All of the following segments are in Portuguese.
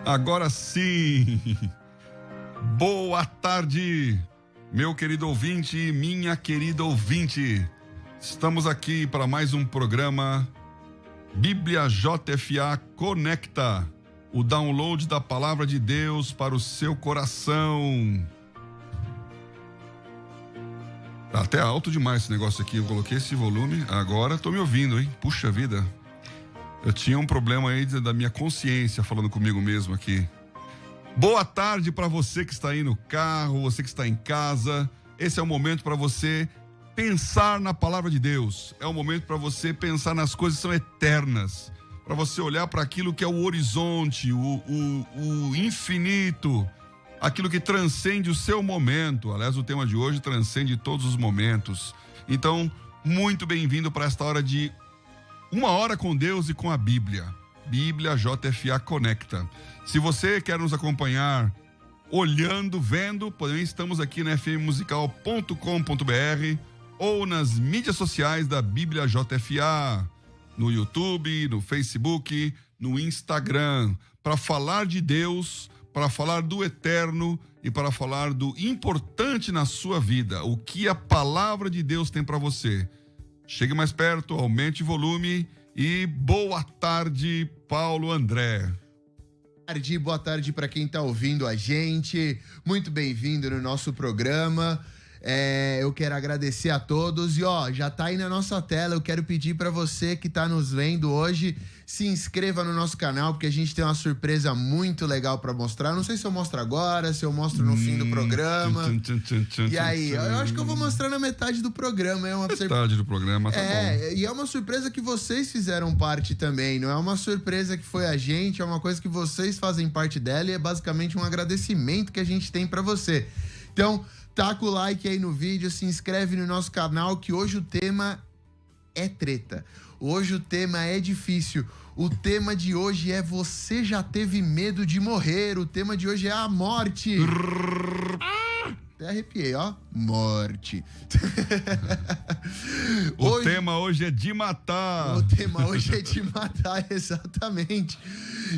Agora sim! Boa tarde, meu querido ouvinte e minha querida ouvinte. Estamos aqui para mais um programa Bíblia JFA Conecta, o download da Palavra de Deus para o seu coração. Tá até alto demais esse negócio aqui, eu coloquei esse volume, agora tô me ouvindo, hein? Puxa vida. Eu tinha um problema aí da minha consciência falando comigo mesmo aqui. Boa tarde para você que está aí no carro, você que está em casa. Esse é o momento para você pensar na palavra de Deus. É o momento para você pensar nas coisas que são eternas. Para você olhar para aquilo que é o horizonte, o infinito, aquilo que transcende o seu momento. Aliás, o tema de hoje transcende todos os momentos. Então, muito bem-vindo para esta hora de Uma Hora com Deus e com a Bíblia. Bíblia JFA Conecta. Se você quer nos acompanhar olhando, vendo, também estamos aqui na fmmusical.com.br ou nas mídias sociais da Bíblia JFA, no YouTube, no Facebook, no Instagram, para falar de Deus, para falar do eterno e para falar do importante na sua vida, o que a palavra de Deus tem para você. Chegue mais perto, aumente o volume e boa tarde, Paulo André. Boa tarde para quem está ouvindo a gente. Muito bem-vindo no nosso programa. Eu quero agradecer a todos e já tá aí na nossa tela. Eu quero pedir para você que tá nos vendo hoje, se inscreva no nosso canal, porque a gente tem uma surpresa muito legal para mostrar. Não sei se eu mostro agora, se eu mostro no fim do programa. E aí, eu acho que eu vou mostrar na metade do programa. É uma metade do programa, tá bom. E é uma surpresa que vocês fizeram parte também. Não é uma surpresa que foi a gente, é uma coisa que vocês fazem parte dela e é basicamente um agradecimento que a gente tem para você. Então, taca o like aí no vídeo, se inscreve no nosso canal, que hoje o tema é treta. Hoje o tema é difícil. O tema de hoje é Você Já Teve Medo de Morrer. O tema de hoje é a morte. Até arrepiei, ó. Morte. O tema hoje é de matar. O tema hoje é de matar, exatamente.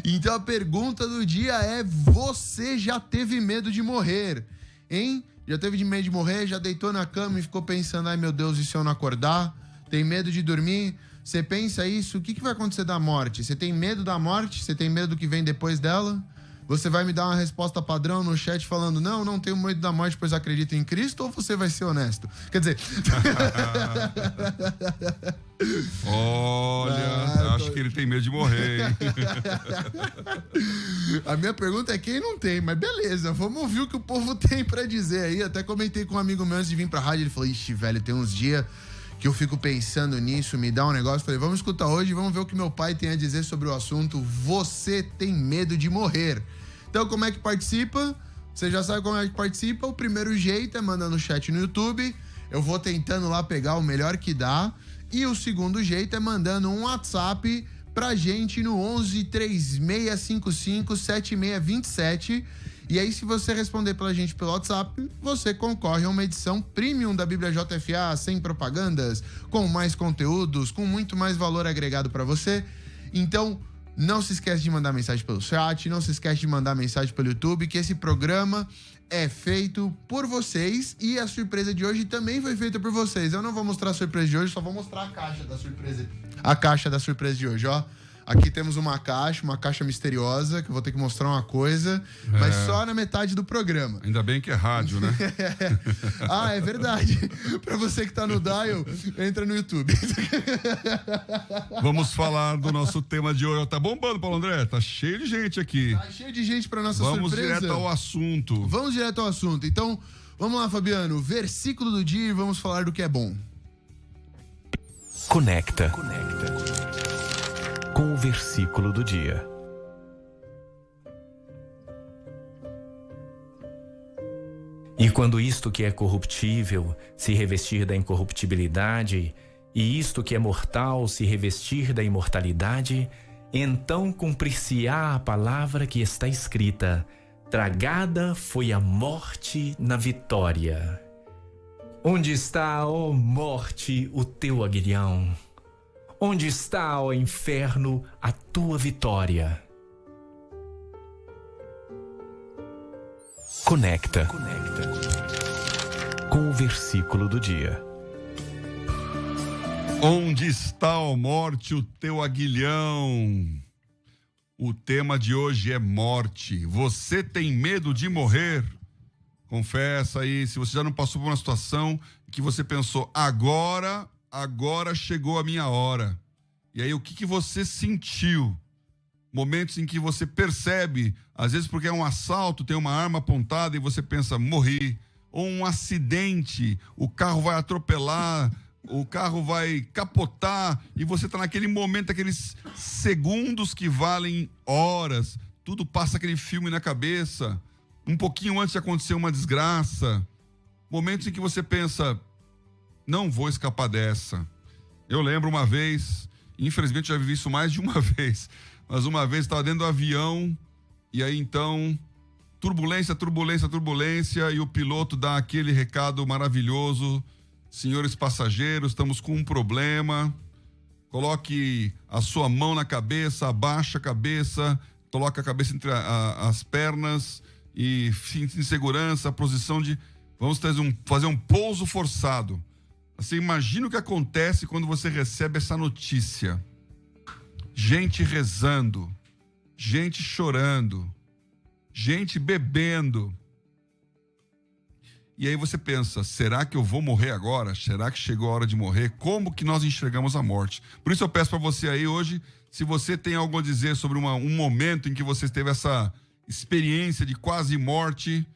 Então a pergunta do dia é: você já teve medo de morrer? Hein? Já teve medo de morrer? Já deitou na cama e ficou pensando: ai meu Deus, e se eu não acordar? Tem medo de dormir? Você pensa isso? O que vai acontecer da morte? Você tem medo da morte? Você tem medo do que vem depois dela? Você vai me dar uma resposta padrão no chat falando: não tenho medo da morte, pois acredito em Cristo? Ou você vai ser honesto? Quer dizer... Olha, acho que ele tem medo de morrer, hein? A minha pergunta é quem não tem, mas beleza, vamos ouvir o que o povo tem pra dizer aí. Até comentei com um amigo meu antes de vir pra rádio, ele falou: ixi, velho, tem uns dias que eu fico pensando nisso, me dá um negócio. Falei: vamos escutar hoje, vamos ver o que meu pai tem a dizer sobre o assunto. Você tem medo de morrer? Então, como é que participa? Você já sabe como é que participa. O primeiro jeito é mandando chat no YouTube. Eu vou tentando lá pegar o melhor que dá. E o segundo jeito é mandando um WhatsApp pra gente no 11 3655 7627. E aí, se você responder pela gente pelo WhatsApp, você concorre a uma edição premium da Bíblia JFA, sem propagandas, com mais conteúdos, com muito mais valor agregado para você. Então, não se esquece de mandar mensagem pelo chat, não se esquece de mandar mensagem pelo YouTube, que esse programa é feito por vocês e a surpresa de hoje também foi feita por vocês. Eu não vou mostrar a surpresa de hoje, só vou mostrar a caixa da surpresa. A caixa da surpresa de hoje, ó. Aqui temos uma caixa misteriosa, que eu vou ter que mostrar uma coisa, mas só na metade do programa. Ainda bem que é rádio, né? É verdade. Pra você que tá no dial, entra no YouTube. Vamos falar do nosso tema de hoje. Tá bombando, Paulo André? Tá cheio de gente aqui. Tá cheio de gente pra nossa surpresa. Vamos direto ao assunto. Vamos direto ao assunto. Então, vamos lá, Fabiano. Versículo do dia e vamos falar do que é bom. Conecta. Com o versículo do dia. E quando isto que é corruptível se revestir da incorruptibilidade, e isto que é mortal se revestir da imortalidade, então cumprir-se-á a palavra que está escrita: tragada foi a morte na vitória. Onde está, ó morte, o teu aguilhão? Onde está, ó inferno, a tua vitória? Conecta com o versículo do dia. Onde está, ó morte, o teu aguilhão? O tema de hoje é morte. Você tem medo de morrer? Confessa aí, se você já não passou por uma situação que você pensou, agora chegou a minha hora. E aí, o que você sentiu? Momentos em que você percebe, às vezes porque é um assalto, tem uma arma apontada e você pensa, morri. Ou um acidente, o carro vai atropelar, o carro vai capotar e você está naquele momento, aqueles segundos que valem horas. Tudo passa aquele filme na cabeça. Um pouquinho antes de acontecer uma desgraça. Momentos em que você pensa, não vou escapar dessa. Eu lembro uma vez, infelizmente já vivi isso mais de uma vez, mas uma vez estava dentro do avião e aí então, turbulência, e o piloto dá aquele recado maravilhoso, senhores passageiros, estamos com um problema, coloque a sua mão na cabeça, abaixa a cabeça, coloca a cabeça entre as pernas e fique em segurança, a posição de, vamos fazer um pouso forçado. Você imagina o que acontece quando você recebe essa notícia. Gente rezando, gente chorando, gente bebendo. E aí você pensa, será que eu vou morrer agora? Será que chegou a hora de morrer? Como que nós enxergamos a morte? Por isso eu peço para você aí hoje, se você tem algo a dizer sobre um momento em que você teve essa experiência de quase morte,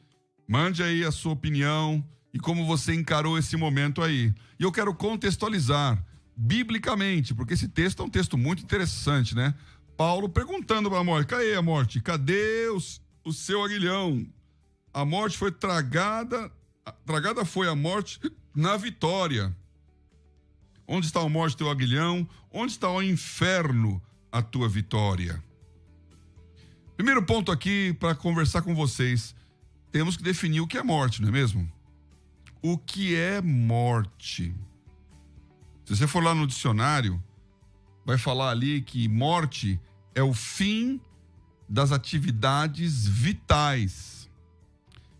mande aí a sua opinião e como você encarou esse momento aí. E eu quero contextualizar biblicamente, porque esse texto é um texto muito interessante, né? Paulo perguntando para a morte, cadê a morte? Cadê o seu aguilhão? A morte foi tragada foi a morte na vitória. Onde está a morte, teu aguilhão? Onde está o inferno, a tua vitória? Primeiro ponto aqui para conversar com vocês, temos que definir o que é morte, não é mesmo? O que é morte? Se você for lá no dicionário, vai falar ali que morte é o fim das atividades vitais.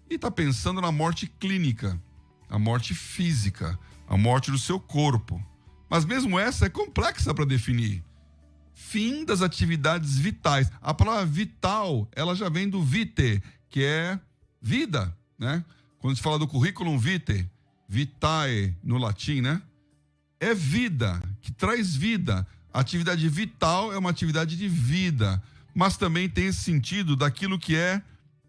E está pensando na morte clínica, a morte física, a morte do seu corpo. Mas mesmo essa é complexa para definir. Fim das atividades vitais. A palavra vital, ela já vem do vitae, que é vida, né? Quando se fala do currículum vitae, vitae no latim, né? É vida, que traz vida. A atividade vital é uma atividade de vida, mas também tem esse sentido daquilo que é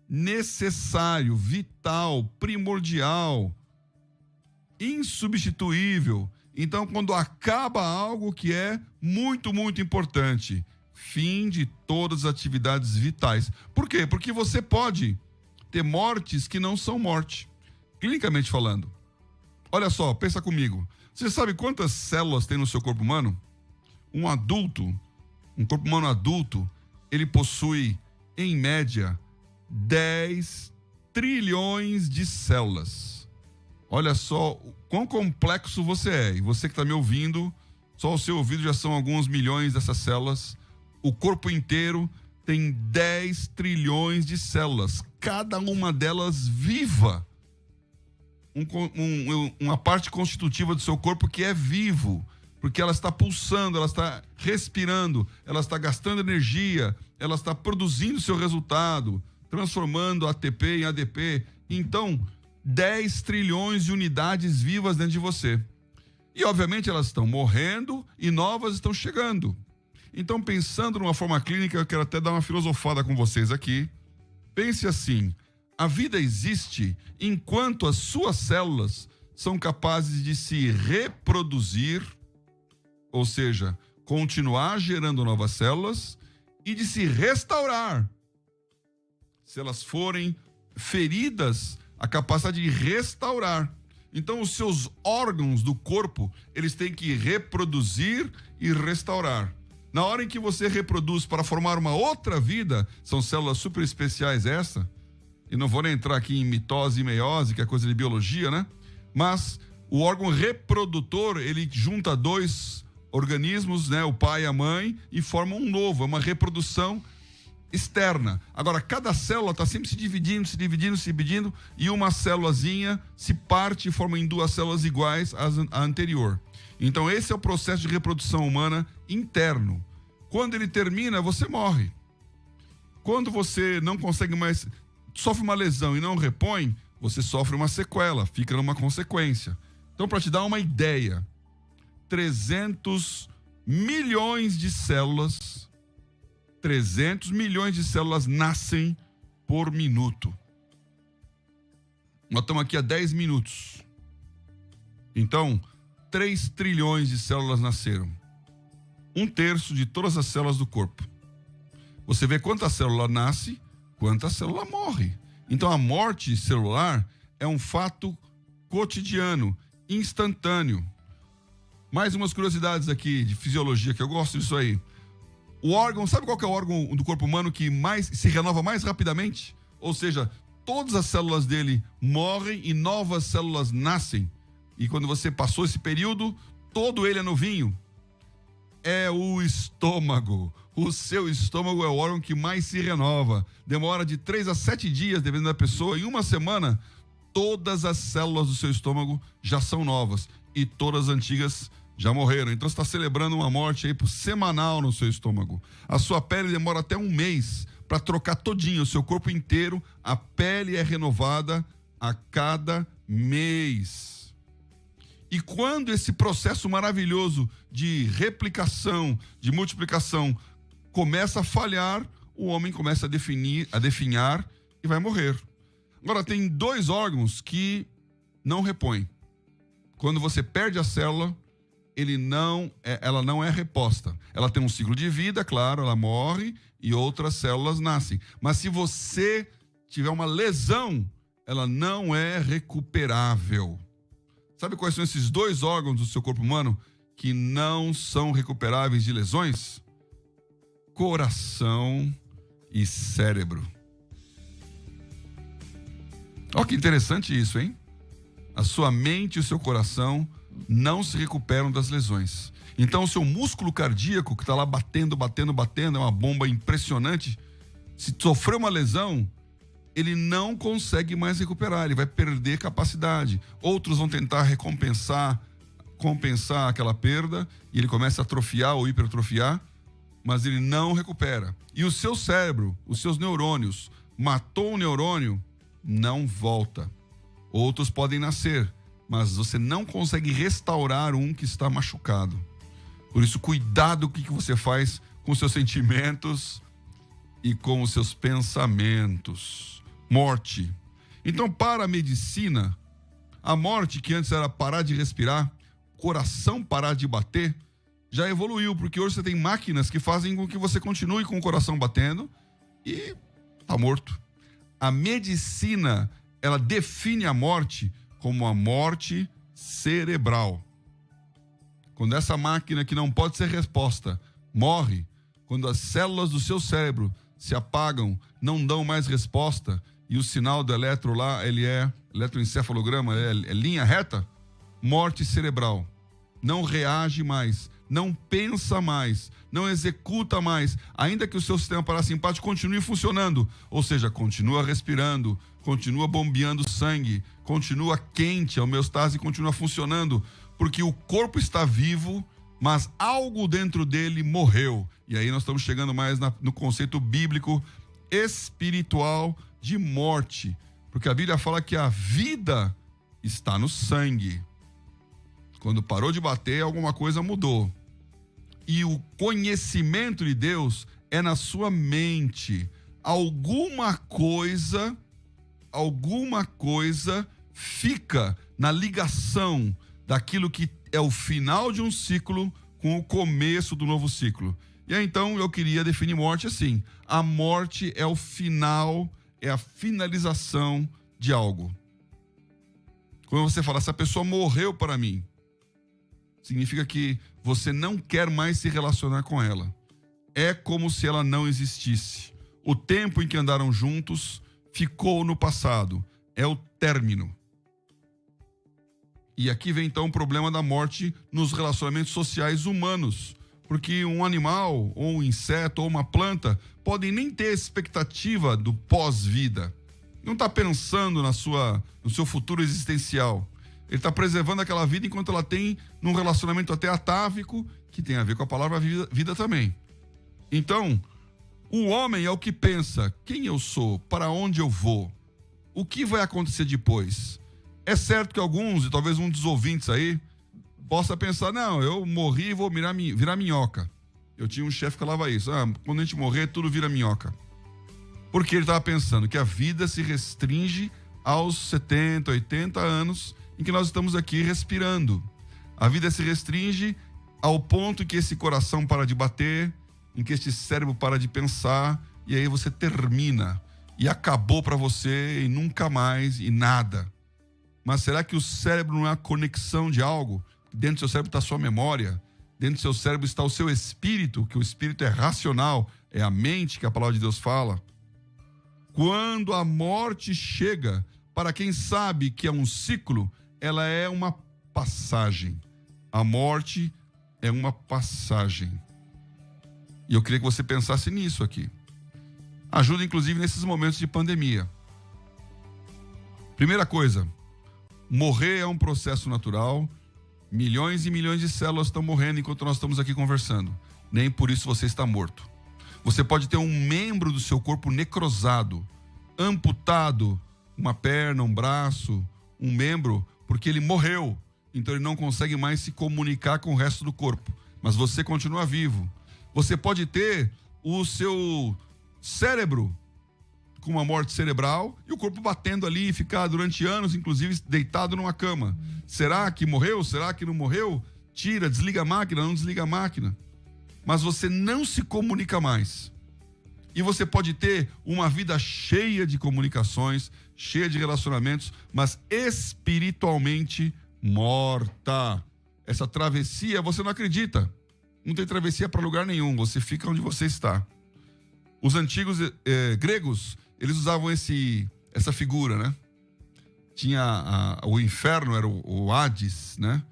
necessário, vital, primordial, insubstituível. Então, quando acaba algo que é muito, muito importante, fim de todas as atividades vitais. Por quê? Porque você pode ter mortes que não são morte, clinicamente falando. Olha só, pensa comigo. Você sabe quantas células tem no seu corpo humano? Um corpo humano adulto, ele possui, em média, 10 trilhões de células. Olha só o quão complexo você é. E você que está me ouvindo, só o seu ouvido já são alguns milhões dessas células. O corpo inteiro tem 10 trilhões de células. Cada uma delas viva. Uma parte constitutiva do seu corpo que é vivo. Porque ela está pulsando, ela está respirando, ela está gastando energia, ela está produzindo seu resultado, transformando ATP em ADP. Então, 10 trilhões de unidades vivas dentro de você. E, obviamente, elas estão morrendo e novas estão chegando. Então, pensando numa forma clínica, eu quero até dar uma filosofada com vocês aqui. Pense assim, a vida existe enquanto as suas células são capazes de se reproduzir, ou seja, continuar gerando novas células e de se restaurar. Se elas forem feridas, a capacidade de restaurar. Então, os seus órgãos do corpo, eles têm que reproduzir e restaurar. Na hora em que você reproduz para formar uma outra vida, são células super especiais essa, e não vou nem entrar aqui em mitose e meiose, que é coisa de biologia, né? Mas o órgão reprodutor, ele junta dois organismos, né? O pai e a mãe, e forma um novo, é uma reprodução externa. Agora, cada célula está sempre se dividindo, e uma célulazinha se parte e forma em duas células iguais à anterior. Então, esse é o processo de reprodução humana interno. Quando ele termina, você morre. Quando você não consegue mais, sofre uma lesão e não repõe, você sofre uma sequela, fica numa consequência. Então, para te dar uma ideia, 300 milhões de células nascem por minuto. Nós estamos aqui há 10 minutos. Então, 3 trilhões de células nasceram. 1/3 de todas as células do corpo. Você vê quanta célula nasce, quanta célula morre. Então, a morte celular é um fato cotidiano, instantâneo. Mais umas curiosidades aqui de fisiologia, que eu gosto disso aí. O órgão, sabe qual que é o órgão do corpo humano que mais se renova mais rapidamente? Ou seja, todas as células dele morrem e novas células nascem. E quando você passou esse período, todo ele é novinho. É o estômago. O seu estômago é o órgão que mais se renova. Demora de 3 a 7 dias, dependendo da pessoa. Em uma semana, todas as células do seu estômago já são novas. E todas as antigas já morreram. Então você está celebrando uma morte aí semanal no seu estômago. A sua pele demora até 1 mês para trocar todinho, o seu corpo inteiro. A pele é renovada a cada mês. E quando esse processo maravilhoso de replicação, de multiplicação, começa a falhar, o homem começa a definhar e vai morrer. Agora, tem 2 órgãos que não repõem. Quando você perde a célula, ela não é reposta. Ela tem um ciclo de vida, claro, ela morre e outras células nascem. Mas se você tiver uma lesão, ela não é recuperável. Sabe quais são esses 2 órgãos do seu corpo humano que não são recuperáveis de lesões? Coração e cérebro. Olha que interessante isso, hein? A sua mente e o seu coração não se recuperam das lesões. Então, o seu músculo cardíaco, que está lá batendo, é uma bomba impressionante, se sofrer uma lesão, ele não consegue mais recuperar, ele vai perder capacidade. Outros vão tentar compensar aquela perda, e ele começa a atrofiar ou hipertrofiar, mas ele não recupera. E o seu cérebro, os seus neurônios, matou um neurônio, não volta. Outros podem nascer, mas você não consegue restaurar um que está machucado. Por isso, cuidado com o que você faz com os seus sentimentos e com os seus pensamentos. Morte. Então, para a medicina, a morte, que antes era parar de respirar, coração parar de bater, já evoluiu, porque hoje você tem máquinas que fazem com que você continue com o coração batendo e está morto. A medicina, ela define a morte como a morte cerebral. Quando essa máquina que não pode ser resposta morre, quando as células do seu cérebro se apagam, não dão mais resposta, e o sinal do eletro lá, ele é eletroencefalograma, é linha reta, morte cerebral. Não reage mais, não pensa mais, não executa mais, ainda que o seu sistema parasimpático continue funcionando, ou seja, continua respirando, continua bombeando sangue, continua quente, a homeostase continua funcionando, porque o corpo está vivo, mas algo dentro dele morreu. E aí nós estamos chegando mais no conceito bíblico espiritual de morte, porque a Bíblia fala que a vida está no sangue. Quando parou de bater, alguma coisa mudou. E o conhecimento de Deus é na sua mente. Alguma coisa fica na ligação daquilo que é o final de um ciclo com o começo do novo ciclo. E aí, então, eu queria definir morte assim: a morte é o final, é a finalização de algo. Quando você fala, essa pessoa morreu para mim, significa que você não quer mais se relacionar com ela. É como se ela não existisse. O tempo em que andaram juntos ficou no passado. É o término. E aqui vem então o problema da morte nos relacionamentos sociais humanos. Porque um animal, ou um inseto, ou uma planta, podem nem ter expectativa do pós-vida. Não está pensando no seu futuro existencial. Ele está preservando aquela vida enquanto ela tem num relacionamento até atávico, que tem a ver com a palavra vida também. Então, o homem é o que pensa: quem eu sou? Para onde eu vou? O que vai acontecer depois? É certo que alguns, e talvez um dos ouvintes aí, possa pensar: não, eu morri e vou virar minhoca. Eu tinha um chefe que falava isso: quando a gente morrer, tudo vira minhoca. Porque ele estava pensando que a vida se restringe aos 70, 80 anos em que nós estamos aqui respirando. A vida se restringe ao ponto em que esse coração para de bater, em que este cérebro para de pensar, e aí você termina. E acabou para você, e nunca mais, e nada. Mas será que o cérebro não é a conexão de algo? Dentro do seu cérebro está a sua memória, dentro do seu cérebro está o seu espírito, que o espírito é racional, é a mente que a palavra de Deus fala. Quando a morte chega, para quem sabe que é um ciclo, ela é uma passagem. A morte é uma passagem. E eu queria que você pensasse nisso aqui. Ajuda, inclusive, nesses momentos de pandemia. Primeira coisa, morrer é um processo natural. Milhões e milhões de células estão morrendo enquanto nós estamos aqui conversando. Nem por isso você está morto. Você pode ter um membro do seu corpo necrosado, amputado, uma perna, um braço, um membro, porque ele morreu. Então ele não consegue mais se comunicar com o resto do corpo. Mas você continua vivo. Você pode ter o seu cérebro com uma morte cerebral e o corpo batendo ali e ficar durante anos, inclusive, deitado numa cama. Será que morreu? Será que não morreu? Tira, desliga a máquina, não desliga a máquina. Mas você não se comunica mais. E você pode ter uma vida cheia de comunicações, cheia de relacionamentos, mas espiritualmente morta. Essa travessia, você não acredita. Não tem travessia para lugar nenhum, você fica onde você está. Os antigos gregos, eles usavam essa figura, né? Tinha o inferno, era o Hades, né?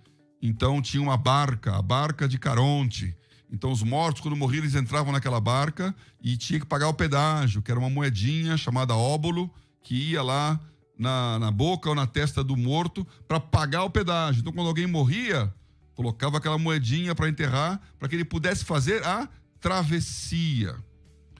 Então tinha uma barca, a barca de Caronte. Então os mortos, quando morriam, eles entravam naquela barca e tinha que pagar o pedágio, que era uma moedinha chamada óbolo, que ia lá na boca ou na testa do morto para pagar o pedágio. Então quando alguém morria, colocava aquela moedinha para enterrar, para que ele pudesse fazer a travessia.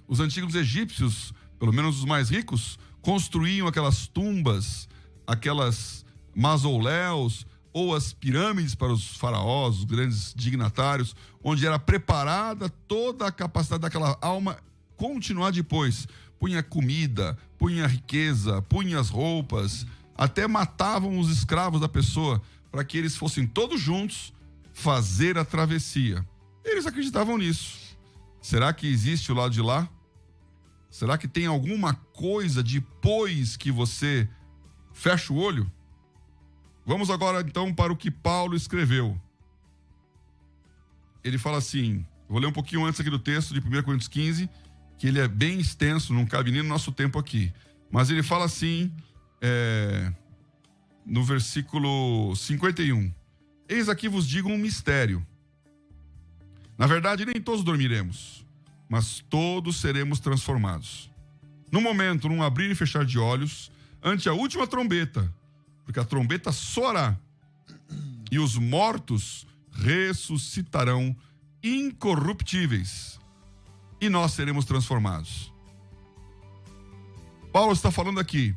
Os antigos egípcios, pelo menos os mais ricos, construíam aquelas tumbas, aquelas mausoléus ou as pirâmides para os faraós, os grandes dignatários, onde era preparada toda a capacidade daquela alma continuar depois. Punha comida, punha riqueza, punha as roupas, até matavam os escravos da pessoa para que eles fossem todos juntos fazer a travessia. Eles acreditavam nisso. Será que existe o lado de lá? Será que tem alguma coisa depois que você fecha o olho? Vamos agora então para o que Paulo escreveu. Ele fala assim, vou ler um pouquinho antes aqui do texto de 1 Coríntios 15, que ele é bem extenso, não cabe nem no nosso tempo aqui. Mas ele fala assim, no versículo 51. Eis aqui vos digo um mistério. Na verdade, nem todos dormiremos, mas todos seremos transformados. No momento, num abrir e fechar de olhos, ante a última trombeta, porque a trombeta soará, e os mortos ressuscitarão incorruptíveis, e nós seremos transformados. Paulo está falando aqui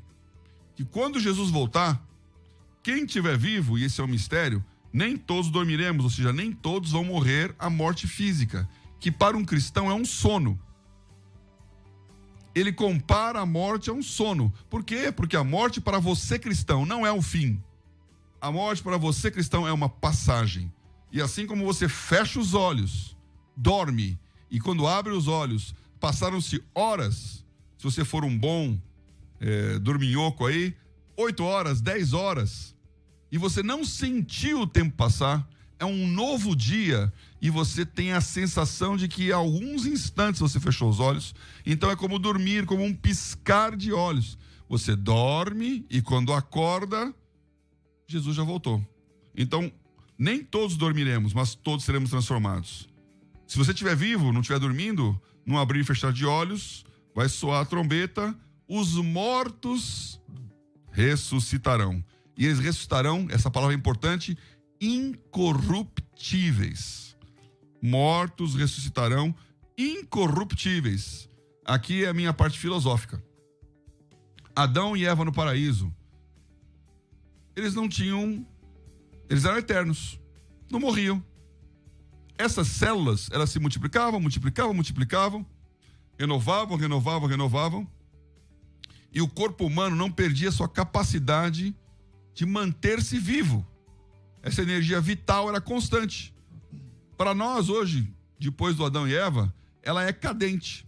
que quando Jesus voltar, quem estiver vivo, e esse é o mistério, nem todos dormiremos, ou seja, nem todos vão morrer a morte física, que para um cristão é um sono. Ele compara a morte a um sono. Por quê? Porque a morte para você cristão não é o fim. A morte para você cristão é uma passagem. E assim como você fecha os olhos, dorme, e quando abre os olhos, passaram-se horas, se você for um bom dorminhoco aí, 8 horas, 10 horas, e você não sentiu o tempo passar, é um novo dia, e você tem a sensação de que há alguns instantes você fechou os olhos. Então é como dormir, como um piscar de olhos. Você dorme e quando acorda, Jesus já voltou. Então, nem todos dormiremos, mas todos seremos transformados. Se você estiver vivo, não estiver dormindo, num abrir e fechar de olhos, vai soar a trombeta, os mortos ressuscitarão. E eles ressuscitarão, essa palavra é importante, incorruptíveis. Mortos ressuscitarão incorruptíveis. Aqui é a minha parte filosófica. Adão e Eva no paraíso, eles eram eternos, não morriam. Essas células, elas se multiplicavam, renovavam, e o corpo humano não perdia sua capacidade de manter-se vivo. Essa energia vital era constante. Para nós hoje, depois do Adão e Eva, ela é cadente.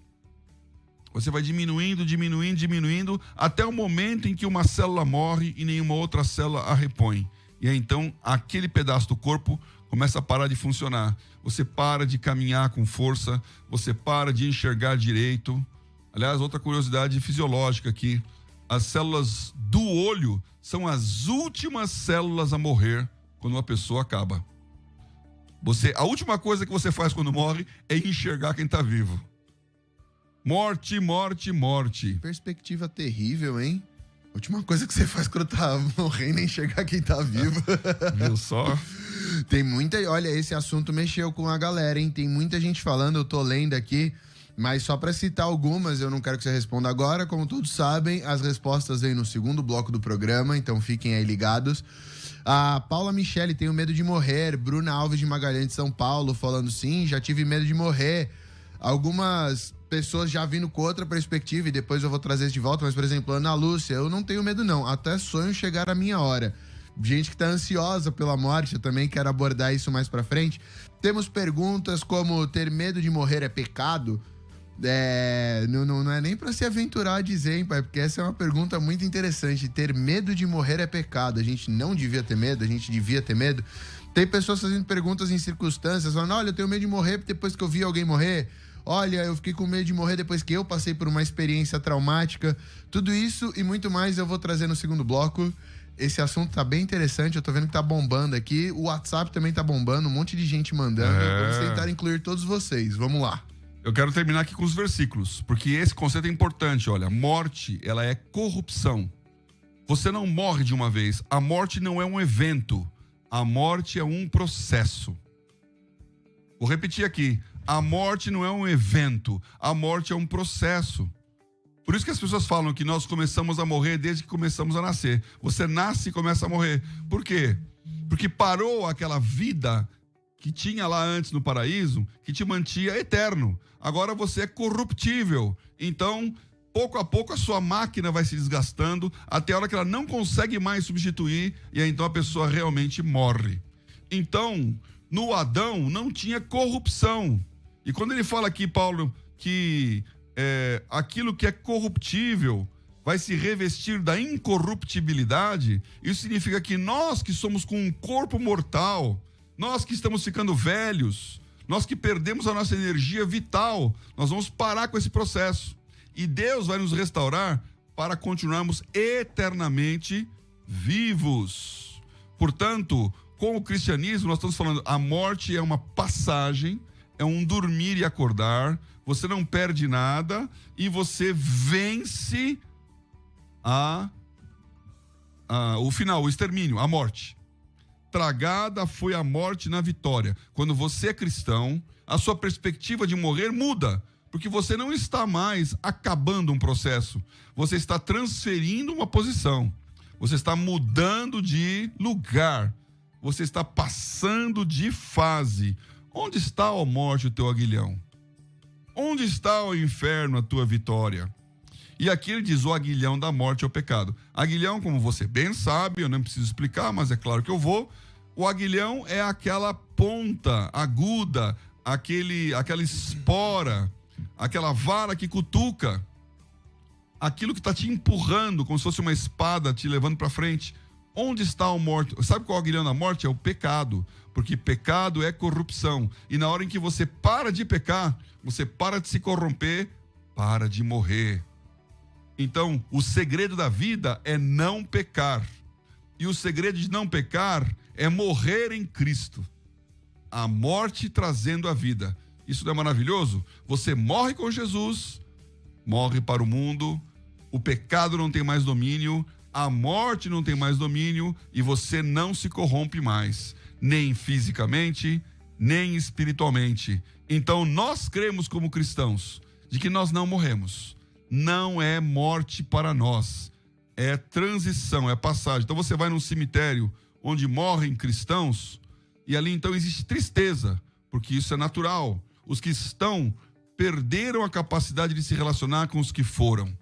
Você vai diminuindo, até o momento em que uma célula morre e nenhuma outra célula a repõe. E aí, então, aquele pedaço do corpo começa a parar de funcionar. Você para de caminhar com força, você para de enxergar direito. Aliás, outra curiosidade fisiológica aqui, as células do olho são as últimas células a morrer quando uma pessoa acaba. A última coisa que você faz quando morre é enxergar quem está vivo. Morte. Perspectiva terrível, hein? A última coisa que você faz quando tá morrendo é enxergar quem tá vivo. Viu só? Tem muita... Olha, esse assunto mexeu com a galera, hein? Tem muita gente falando, eu tô lendo aqui, mas só pra citar algumas, eu não quero que você responda agora. Como todos sabem, as respostas vêm no segundo bloco do programa, então fiquem aí ligados. A Paula Michele, tenho medo de morrer. Bruna Alves de Magalhães de São Paulo falando, sim, já tive medo de morrer. Algumas pessoas já vindo com outra perspectiva e depois eu vou trazer isso de volta, mas, por exemplo, Ana Lúcia, eu não tenho medo não, até sonho chegar a minha hora. Gente que tá ansiosa pela morte, eu também quero abordar isso mais pra frente. Temos perguntas como, ter medo de morrer é pecado? Não é nem pra se aventurar a dizer, hein, pai, porque essa é uma pergunta muito interessante. Ter medo de morrer é pecado, a gente não devia ter medo, a gente devia ter medo. Tem pessoas fazendo perguntas em circunstâncias, falando, olha, eu tenho medo de morrer depois que eu vi alguém morrer. Olha, eu fiquei com medo de morrer depois que eu passei por uma experiência traumática. Tudo isso e muito mais eu vou trazer no segundo bloco. Esse assunto tá bem interessante, eu tô vendo que tá bombando aqui. O WhatsApp também tá bombando, um monte de gente mandando. Vamos tentar incluir todos vocês, vamos lá. Eu quero terminar aqui com os versículos, porque esse conceito é importante. Olha, morte, ela é corrupção. Você não morre de uma vez. A morte não é um evento. A morte é um processo. Vou repetir aqui. A morte não é um evento, a morte é um processo. Por isso que as pessoas falam que nós começamos a morrer desde que começamos a nascer. Você nasce e começa a morrer. Por quê? Porque parou aquela vida que tinha lá antes no paraíso, que te mantinha eterno. Agora você é corruptível. Então, pouco a pouco a sua máquina vai se desgastando, até a hora que ela não consegue mais substituir, e aí então a pessoa realmente morre. Então, no Adão não tinha corrupção. E quando ele fala aqui, Paulo, que aquilo que é corruptível vai se revestir da incorruptibilidade, isso significa que nós que somos com um corpo mortal, nós que estamos ficando velhos, nós que perdemos a nossa energia vital, nós vamos parar com esse processo. E Deus vai nos restaurar para continuarmos eternamente vivos. Portanto, com o cristianismo, nós estamos falando, a morte é uma passagem, é um dormir e acordar, você não perde nada e você vence o final, o extermínio, a morte. Tragada foi a morte na vitória. Quando você é cristão, a sua perspectiva de morrer muda, porque você não está mais acabando um processo, você está transferindo uma posição, você está mudando de lugar, você está passando de fase. Onde está, ó morte, o teu aguilhão? Onde está, ó inferno, a tua vitória? E aqui ele diz, o aguilhão da morte é o pecado. Aguilhão, como você bem sabe, eu não preciso explicar, mas é claro que eu vou. O aguilhão é aquela ponta aguda, aquela espora, aquela vara que cutuca, aquilo que está te empurrando, como se fosse uma espada te levando para frente. Onde está a morte? Sabe qual é o aguilhão da morte? É o pecado, porque pecado é corrupção. E na hora em que você para de pecar, você para de se corromper, para de morrer. Então, o segredo da vida é não pecar. E o segredo de não pecar é morrer em Cristo. A morte trazendo a vida. Isso não é maravilhoso? Você morre com Jesus, morre para o mundo, o pecado não tem mais domínio, a morte não tem mais domínio e você não se corrompe mais, nem fisicamente, nem espiritualmente. Então nós cremos como cristãos de que nós não morremos. Não é morte para nós, é transição, é passagem. Então você vai num cemitério onde morrem cristãos e ali então existe tristeza, porque isso é natural. Os que estão perderam a capacidade de se relacionar com os que foram.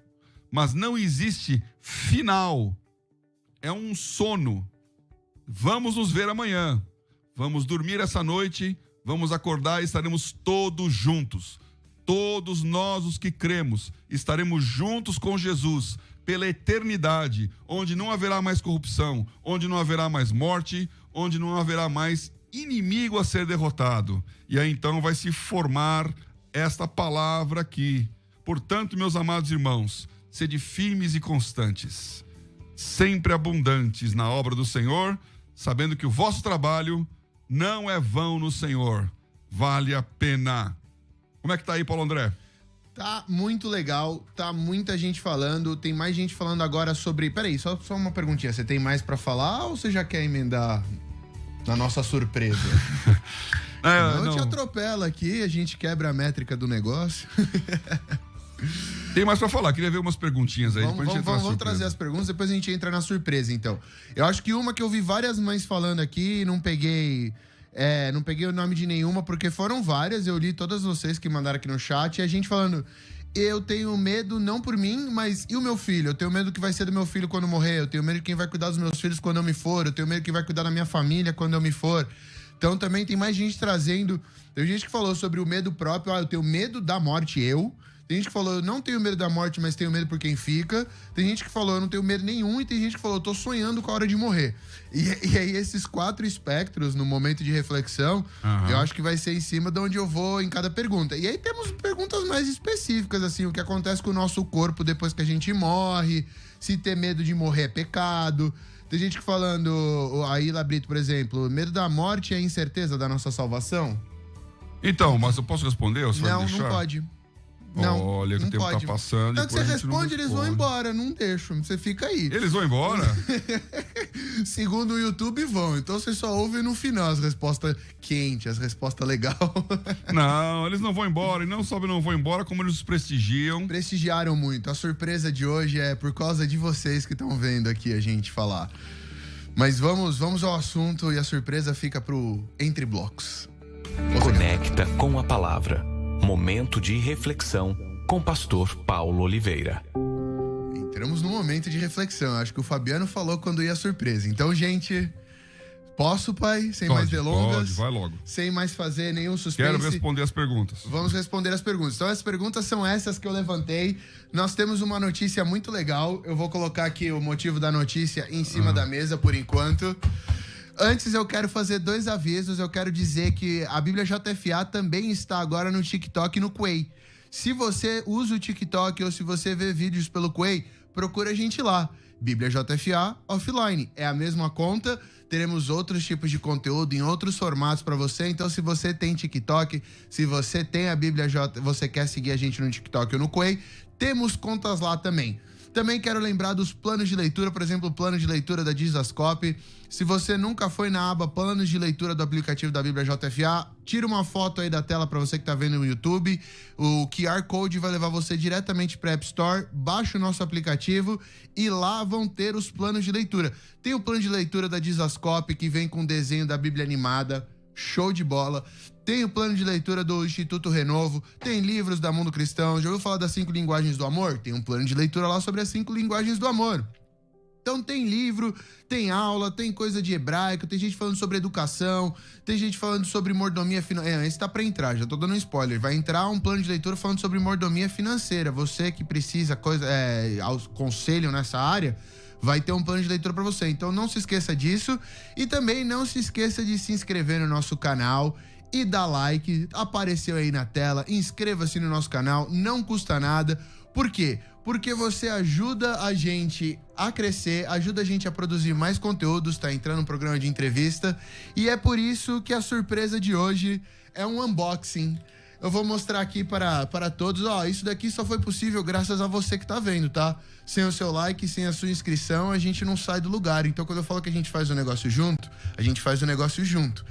Mas não existe final. É um sono. Vamos nos ver amanhã. Vamos dormir essa noite. Vamos acordar e estaremos todos juntos. Todos nós, os que cremos, estaremos juntos com Jesus pela eternidade, onde não haverá mais corrupção, onde não haverá mais morte, onde não haverá mais inimigo a ser derrotado. E aí então vai se formar esta palavra aqui. Portanto, meus amados irmãos, sede firmes e constantes, sempre abundantes na obra do Senhor, sabendo que o vosso trabalho não é vão no Senhor, vale a pena. Como é que tá aí, Paulo André? Tá muito legal, tá muita gente falando, tem mais gente falando agora sobre... Peraí, só uma perguntinha, você tem mais pra falar ou você já quer emendar na nossa surpresa? Não te atropela aqui, a gente quebra a métrica do negócio. Tem mais pra falar, queria ver umas perguntinhas aí. Vamos trazer as perguntas, depois a gente entra na surpresa, então. Eu acho que uma que eu vi várias mães falando aqui, não peguei o nome de nenhuma, porque foram várias, eu li todas vocês que mandaram aqui no chat, e a gente falando, eu tenho medo, não por mim, mas e o meu filho? Eu tenho medo que vai ser do meu filho quando morrer, eu tenho medo de quem vai cuidar dos meus filhos quando eu me for, eu tenho medo de quem vai cuidar da minha família quando eu me for. Então também tem mais gente trazendo, tem gente que falou sobre o medo próprio, eu tenho medo da morte, Tem gente que falou, eu não tenho medo da morte, mas tenho medo por quem fica. Tem gente que falou, eu não tenho medo nenhum. E tem gente que falou, eu tô sonhando com a hora de morrer. E aí esses 4 espectros, no momento de reflexão, eu acho que vai ser em cima de onde eu vou em cada pergunta. E aí temos perguntas mais específicas, assim, o que acontece com o nosso corpo depois que a gente morre, se ter medo de morrer é pecado. Tem gente que falando, a Ila Brito, por exemplo, medo da morte é a incerteza da nossa salvação? Então, mas eu posso responder? Não pode. Não, olha, que o tempo tá passando. Tanto que você responde, eles vão embora, não deixo. Você fica aí. Eles vão embora? Segundo o YouTube, vão. Então você só ouve no final as respostas quentes, as respostas legais. Não, eles não vão embora. E não só não vão embora, como eles os prestigiam. Prestigiaram muito. A surpresa de hoje é por causa de vocês que estão vendo aqui a gente falar. Mas vamos ao assunto e a surpresa fica pro Entre Blocos. Conecta com a palavra. Momento de reflexão com pastor Paulo Oliveira. Entramos no momento de reflexão. Acho que o Fabiano falou quando ia a surpresa. Então, gente, posso, pai? Sem mais delongas? Pode, vai logo. Sem mais fazer nenhum suspense. Quero responder as perguntas. Vamos responder as perguntas. Então, as perguntas são essas que eu levantei. Nós temos uma notícia muito legal. Eu vou colocar aqui o motivo da notícia em cima da mesa, por enquanto. Antes eu quero fazer 2 avisos, eu quero dizer que a Bíblia JFA também está agora no TikTok e no Quay. Se você usa o TikTok ou se você vê vídeos pelo Quay, procura a gente lá. Bíblia JFA Offline. É a mesma conta, teremos outros tipos de conteúdo em outros formatos para você. Então se você tem TikTok, se você tem a Bíblia J, você quer seguir a gente no TikTok ou no Quay, temos contas lá também. Também quero lembrar dos planos de leitura, por exemplo, o plano de leitura da Jesuscope. Se você nunca foi na aba planos de leitura do aplicativo da Bíblia JFA, tira uma foto aí da tela para você que está vendo no YouTube. O QR Code vai levar você diretamente para a App Store. Baixa o nosso aplicativo e lá vão ter os planos de leitura. Tem o plano de leitura da Jesuscope que vem com desenho da Bíblia animada. Show de bola. Tem o plano de leitura do Instituto Renovo, tem livros da Mundo Cristão. Já ouviu falar das 5 linguagens do amor? Tem um plano de leitura lá sobre as 5 linguagens do amor. Então tem livro, tem aula, tem coisa de hebraico, tem gente falando sobre educação, tem gente falando sobre mordomia financeira. Esse tá pra entrar, já tô dando um spoiler. Vai entrar um plano de leitura falando sobre mordomia financeira. Você que precisa conselho nessa área, vai ter um plano de leitura para você. Então não se esqueça disso. E também não se esqueça de se inscrever no nosso canal e dar like. Apareceu aí na tela. Inscreva-se no nosso canal. Não custa nada. Por quê? Porque você ajuda a gente a crescer, ajuda a gente a produzir mais conteúdos. Tá entrando um programa de entrevista. E é por isso que a surpresa de hoje é um unboxing. eu vou mostrar aqui para todos. Ó, isso daqui só foi possível graças a você que tá vendo, tá? Sem o seu like, sem a sua inscrição, a gente não sai do lugar. Então, quando eu falo que a gente faz o negócio junto, a gente faz o negócio junto.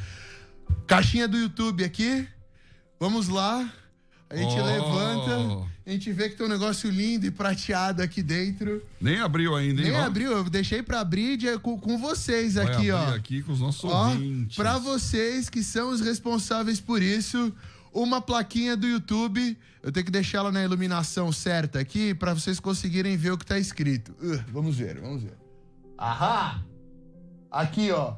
Caixinha do YouTube aqui. Vamos lá. A gente levanta, a gente vê que tem um negócio lindo e prateado aqui dentro. Nem abriu ainda, hein? Nem abriu, eu deixei pra abrir com vocês. Vai aqui, ó. Aqui com os nossos ouvintes. Pra vocês que são os responsáveis por isso, uma plaquinha do YouTube. Eu tenho que deixar ela na iluminação certa aqui pra vocês conseguirem ver o que tá escrito. Vamos ver. Ahá! Aqui, ó.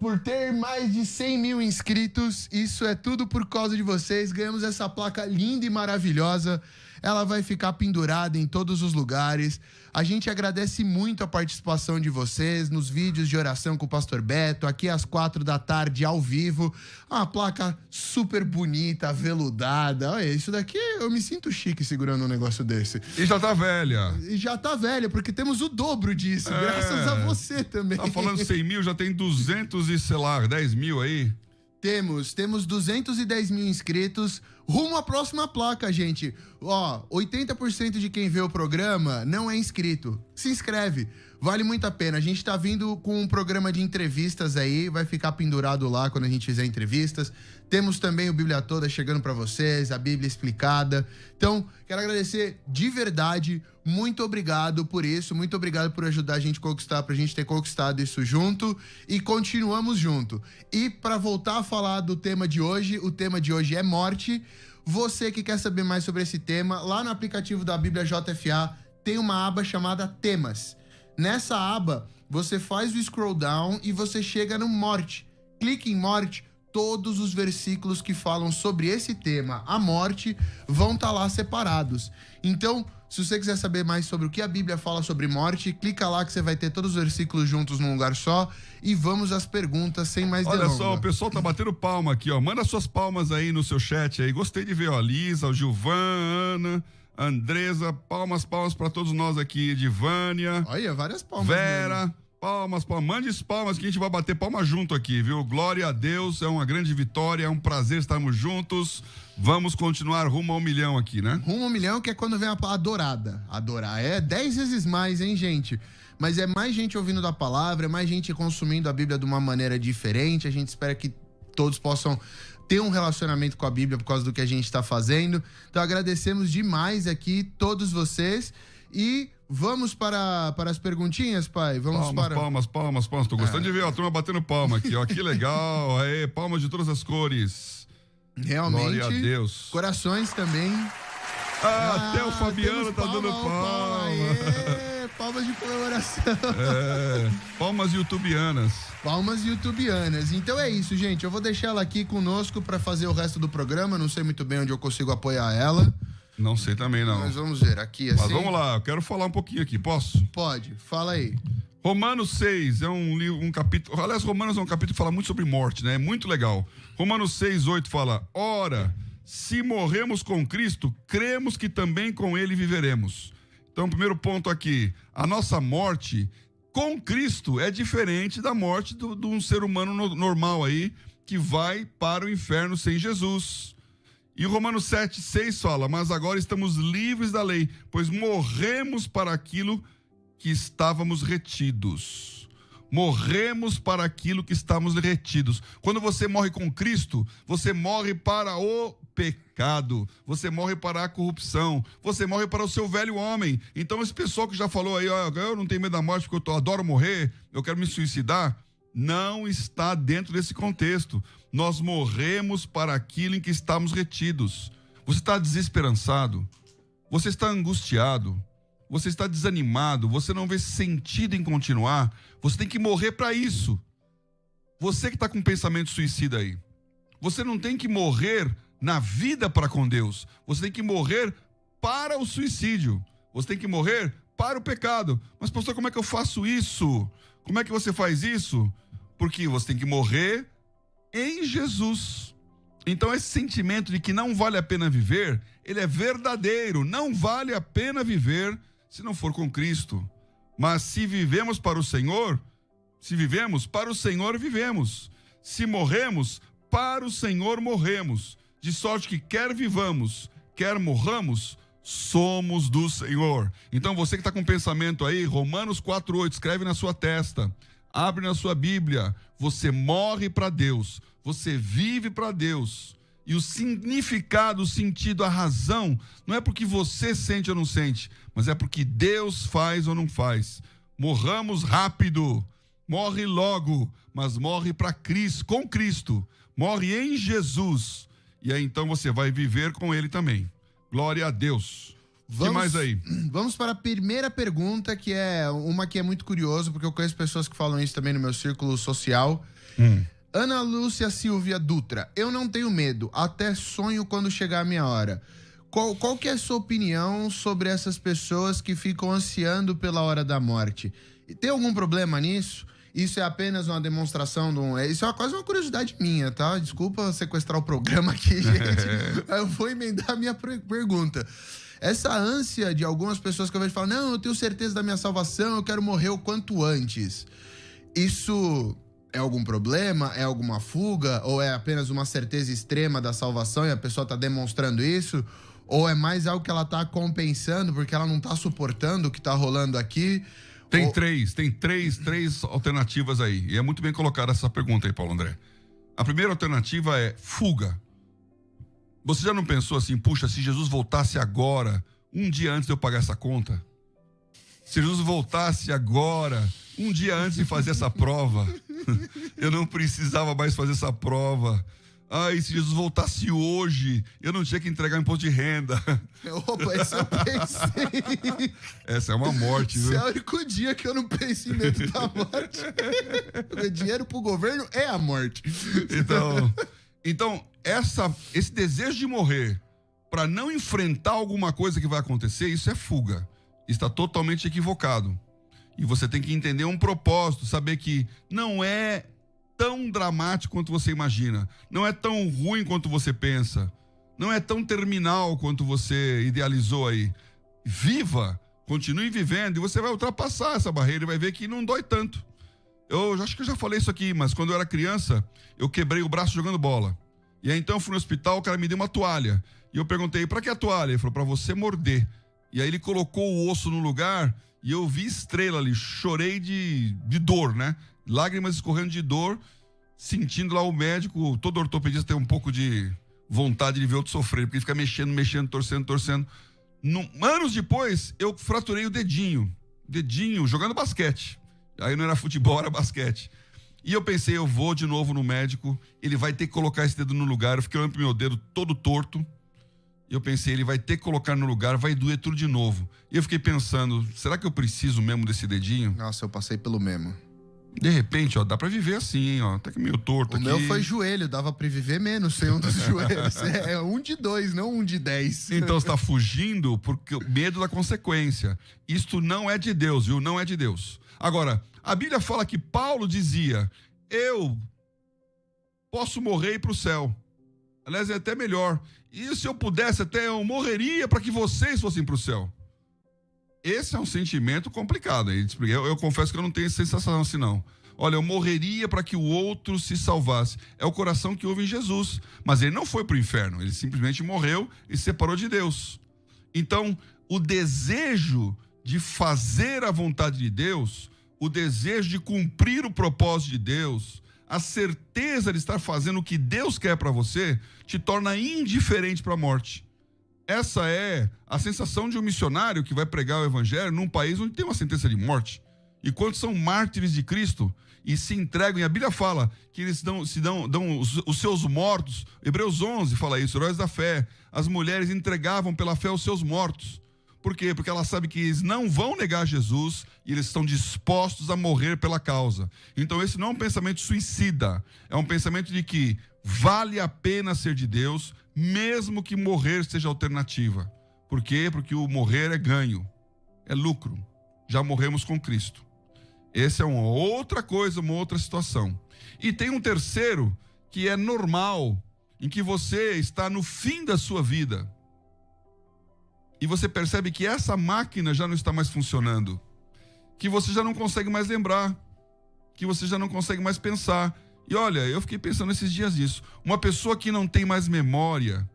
Por ter mais de 100 mil inscritos, isso é tudo por causa de vocês. Ganhamos essa placa linda e maravilhosa. Ela vai ficar pendurada em todos os lugares. A gente agradece muito a participação de vocês nos vídeos de oração com o Pastor Beto, aqui às 4 da tarde, ao vivo. Uma placa super bonita, aveludada. Olha, isso daqui, eu me sinto chique segurando um negócio desse. E já tá velha. E já tá velha, porque temos o dobro disso, graças a você também. Tá falando 100 mil, já tem 200 e, sei lá, 10 mil aí. Temos 210 mil inscritos, rumo à próxima placa, gente. Ó, 80% de quem vê o programa não é inscrito. Se inscreve, vale muito a pena. A gente tá vindo com um programa de entrevistas aí, vai ficar pendurado lá quando a gente fizer entrevistas. Temos também o Bíblia Toda chegando pra vocês, a Bíblia explicada. Então, quero agradecer de verdade, muito obrigado por isso, muito obrigado por ajudar a gente a conquistar, pra gente ter conquistado isso junto e continuamos junto. E pra voltar a falar do tema de hoje, o tema de hoje é morte. Você que quer saber mais sobre esse tema, lá no aplicativo da Bíblia JFA tem uma aba chamada Temas. Nessa aba, você faz o scroll down e você chega no morte. Clique em morte, todos os versículos que falam sobre esse tema, a morte, vão estar lá separados. Então, se você quiser saber mais sobre o que a Bíblia fala sobre morte, clica lá que você vai ter todos os versículos juntos num lugar só. E vamos às perguntas, sem mais delongas. Olha só, o pessoal tá batendo palma aqui, ó. Manda suas palmas aí no seu chat aí. Gostei de ver, ó. Lisa, o Gilvan, Ana, Andresa, palmas pra todos nós aqui. Edivânia. Olha, várias palmas. Vera, mesmo. palmas. Mande palmas que a gente vai bater palma junto aqui, viu? Glória a Deus, é uma grande vitória, é um prazer estarmos juntos. Vamos continuar rumo ao 1 milhão aqui, né? Rumo ao 1 milhão, que é quando vem a adorada. Adorar é 10 vezes mais, hein, gente? Mas é mais gente ouvindo da palavra, é mais gente consumindo a Bíblia de uma maneira diferente. A gente espera que todos possam ter um relacionamento com a Bíblia por causa do que a gente está fazendo. Então agradecemos demais aqui todos vocês e vamos para as perguntinhas, pai? Palmas. Tô gostando de ver a turma batendo palma aqui, ó. Que legal. Aê, palmas de todas as cores. Realmente. Glória a Deus. Corações também. Até o Fabiano tá dando palma. Palmas de comemoração. Palmas youtubianas. Palmas youtubianas. Então é isso, gente. Eu vou deixar ela aqui conosco para fazer o resto do programa. Não sei muito bem onde eu consigo apoiar ela. Não sei também, não. Mas vamos ver aqui assim. Mas vamos lá, eu quero falar um pouquinho aqui, posso? Pode, fala aí. Romanos 6 é um capítulo... Aliás, Romanos é um capítulo que fala muito sobre morte, né? É muito legal. Romanos 6:8 fala: ora, se morremos com Cristo, cremos que também com Ele viveremos. Então, primeiro ponto aqui, a nossa morte com Cristo é diferente da morte de um ser humano normal aí, que vai para o inferno sem Jesus. E Romanos 7:6 fala: mas agora estamos livres da lei, pois morremos para aquilo que estávamos retidos. Morremos para aquilo que estávamos retidos. Quando você morre com Cristo, você morre para o pecado, você morre para a corrupção, você morre para o seu velho homem. Então esse pessoal que já falou aí, ó, eu não tenho medo da morte porque eu adoro morrer, eu quero me suicidar, não está dentro desse contexto. Nós morremos para aquilo em que estamos retidos. Você está desesperançado, você está angustiado, você está desanimado, você não vê sentido em continuar, você tem que morrer para isso. Você que está com pensamento suicida aí, você não tem que morrer na vida para com Deus, você tem que morrer para o suicídio, você tem que morrer para o pecado. Mas pastor, como é que eu faço isso? Como é que você faz isso? Porque você tem que morrer em Jesus. Então esse sentimento de que não vale a pena viver, ele é verdadeiro. Não vale a pena viver se não for com Cristo. Mas se vivemos para o Senhor, se vivemos para o Senhor, vivemos. Se morremos, para o Senhor morremos. de sorte que quer vivamos, quer morramos, somos do Senhor. Então você que está com pensamento aí, Romanos 4:8, escreve na sua testa, abre na sua Bíblia. Você morre para Deus, você vive para Deus. E o significado, o sentido, a razão, não é porque você sente ou não sente, mas é porque Deus faz ou não faz. Morramos rápido, morre logo, mas morre para Cristo, com Cristo, morre em Jesus. E aí então você vai viver com Ele também. Glória a Deus. O que mais aí? Vamos para a primeira pergunta, que é uma que é muito curiosa, porque eu conheço pessoas que falam isso também no meu círculo social. Ana Lúcia Silvia Dutra: eu não tenho medo, até sonho quando chegar a minha hora. Qual que é a sua opinião sobre essas pessoas que ficam ansiando pela hora da morte? Tem algum problema nisso? Isso é apenas uma demonstração Isso é quase uma curiosidade minha, tá? Desculpa sequestrar o programa aqui, gente. Eu vou emendar a minha pergunta. Essa ânsia de algumas pessoas que eu vejo falar: não, eu tenho certeza da minha salvação, eu quero morrer o quanto antes. Isso é algum problema? É alguma fuga? Ou é apenas uma certeza extrema da salvação e a pessoa está demonstrando isso? Ou é mais algo que ela está compensando porque ela não está suportando o que está rolando aqui? Tem três alternativas aí. E é muito bem colocada essa pergunta aí, Paulo André. A primeira alternativa é fuga. Você já não pensou assim, puxa, se Jesus voltasse agora, um dia antes de eu pagar essa conta? Se Jesus voltasse agora, um dia antes de fazer essa prova, eu não precisava mais fazer essa prova. Ai, se Jesus voltasse hoje, eu não tinha que entregar imposto de renda. Opa, esse eu pensei. Essa é uma morte, viu? Esse é o único dia que eu não penso em medo da morte. O dinheiro pro governo é a morte. Então esse desejo de morrer para não enfrentar alguma coisa que vai acontecer, isso é fuga. Está totalmente equivocado. E você tem que entender um propósito, saber que não é tão dramático quanto você imagina, não é tão ruim quanto você pensa, não é tão terminal quanto você idealizou aí. Viva, continue vivendo e você vai ultrapassar essa barreira e vai ver que não dói tanto. Eu acho que eu já falei isso aqui, mas quando eu era criança, eu quebrei o braço jogando bola. E aí então eu fui no hospital, o cara me deu uma toalha. E eu perguntei: pra que a toalha? Ele falou: pra você morder. E aí ele colocou o osso no lugar e eu vi estrela ali, chorei de dor, né? Lágrimas escorrendo de dor, sentindo lá o médico. Todo ortopedista tem um pouco de vontade de ver outro sofrer, porque ele fica mexendo, torcendo. Anos depois, eu fraturei o dedinho, jogando basquete. Aí não era futebol, era basquete. E eu pensei: eu vou de novo no médico, ele vai ter que colocar esse dedo no lugar. Eu fiquei olhando pro meu dedo todo torto. E eu pensei: ele vai ter que colocar no lugar, vai doer tudo de novo. E eu fiquei pensando: será que eu preciso mesmo desse dedinho? Nossa, eu passei pelo mesmo. De repente, ó, dá pra viver assim, hein, ó. Até que meio torto aqui. O meu foi joelho, dava pra viver menos sem um dos joelhos. É 1 de 2, não 1 de 10. Então você tá fugindo porque medo da consequência. Isto não é de Deus, viu? Não é de Deus. Agora, a Bíblia fala que Paulo dizia: eu posso morrer e ir pro céu. Aliás, é até melhor. E se eu pudesse, até eu morreria para que vocês fossem pro céu. Esse é um sentimento complicado. Eu confesso que eu não tenho essa sensação assim, não. Olha, eu morreria para que o outro se salvasse. É o coração que houve em Jesus. Mas ele não foi para o inferno. Ele simplesmente morreu e se separou de Deus. Então, o desejo de fazer a vontade de Deus, o desejo de cumprir o propósito de Deus, a certeza de estar fazendo o que Deus quer para você, te torna indiferente para a morte. Essa é a sensação de um missionário que vai pregar o evangelho num país onde tem uma sentença de morte. E quantos são mártires de Cristo e se entregam, e a Bíblia fala que eles dão os seus mortos. Hebreus 11 fala isso, heróis da fé. As mulheres entregavam pela fé os seus mortos. Por quê? Porque elas sabem que eles não vão negar Jesus e eles estão dispostos a morrer pela causa. Então esse não é um pensamento suicida, é um pensamento de que vale a pena ser de Deus, mesmo que morrer seja alternativa. Por quê? Porque o morrer é ganho, é lucro. Já morremos com Cristo. Essa é uma outra coisa, uma outra situação. E tem um terceiro, que é normal, em que você está no fim da sua vida. E você percebe que essa máquina já não está mais funcionando. Que você já não consegue mais lembrar. Que você já não consegue mais pensar. E olha, eu fiquei pensando esses dias nisso. Uma pessoa que não tem mais memória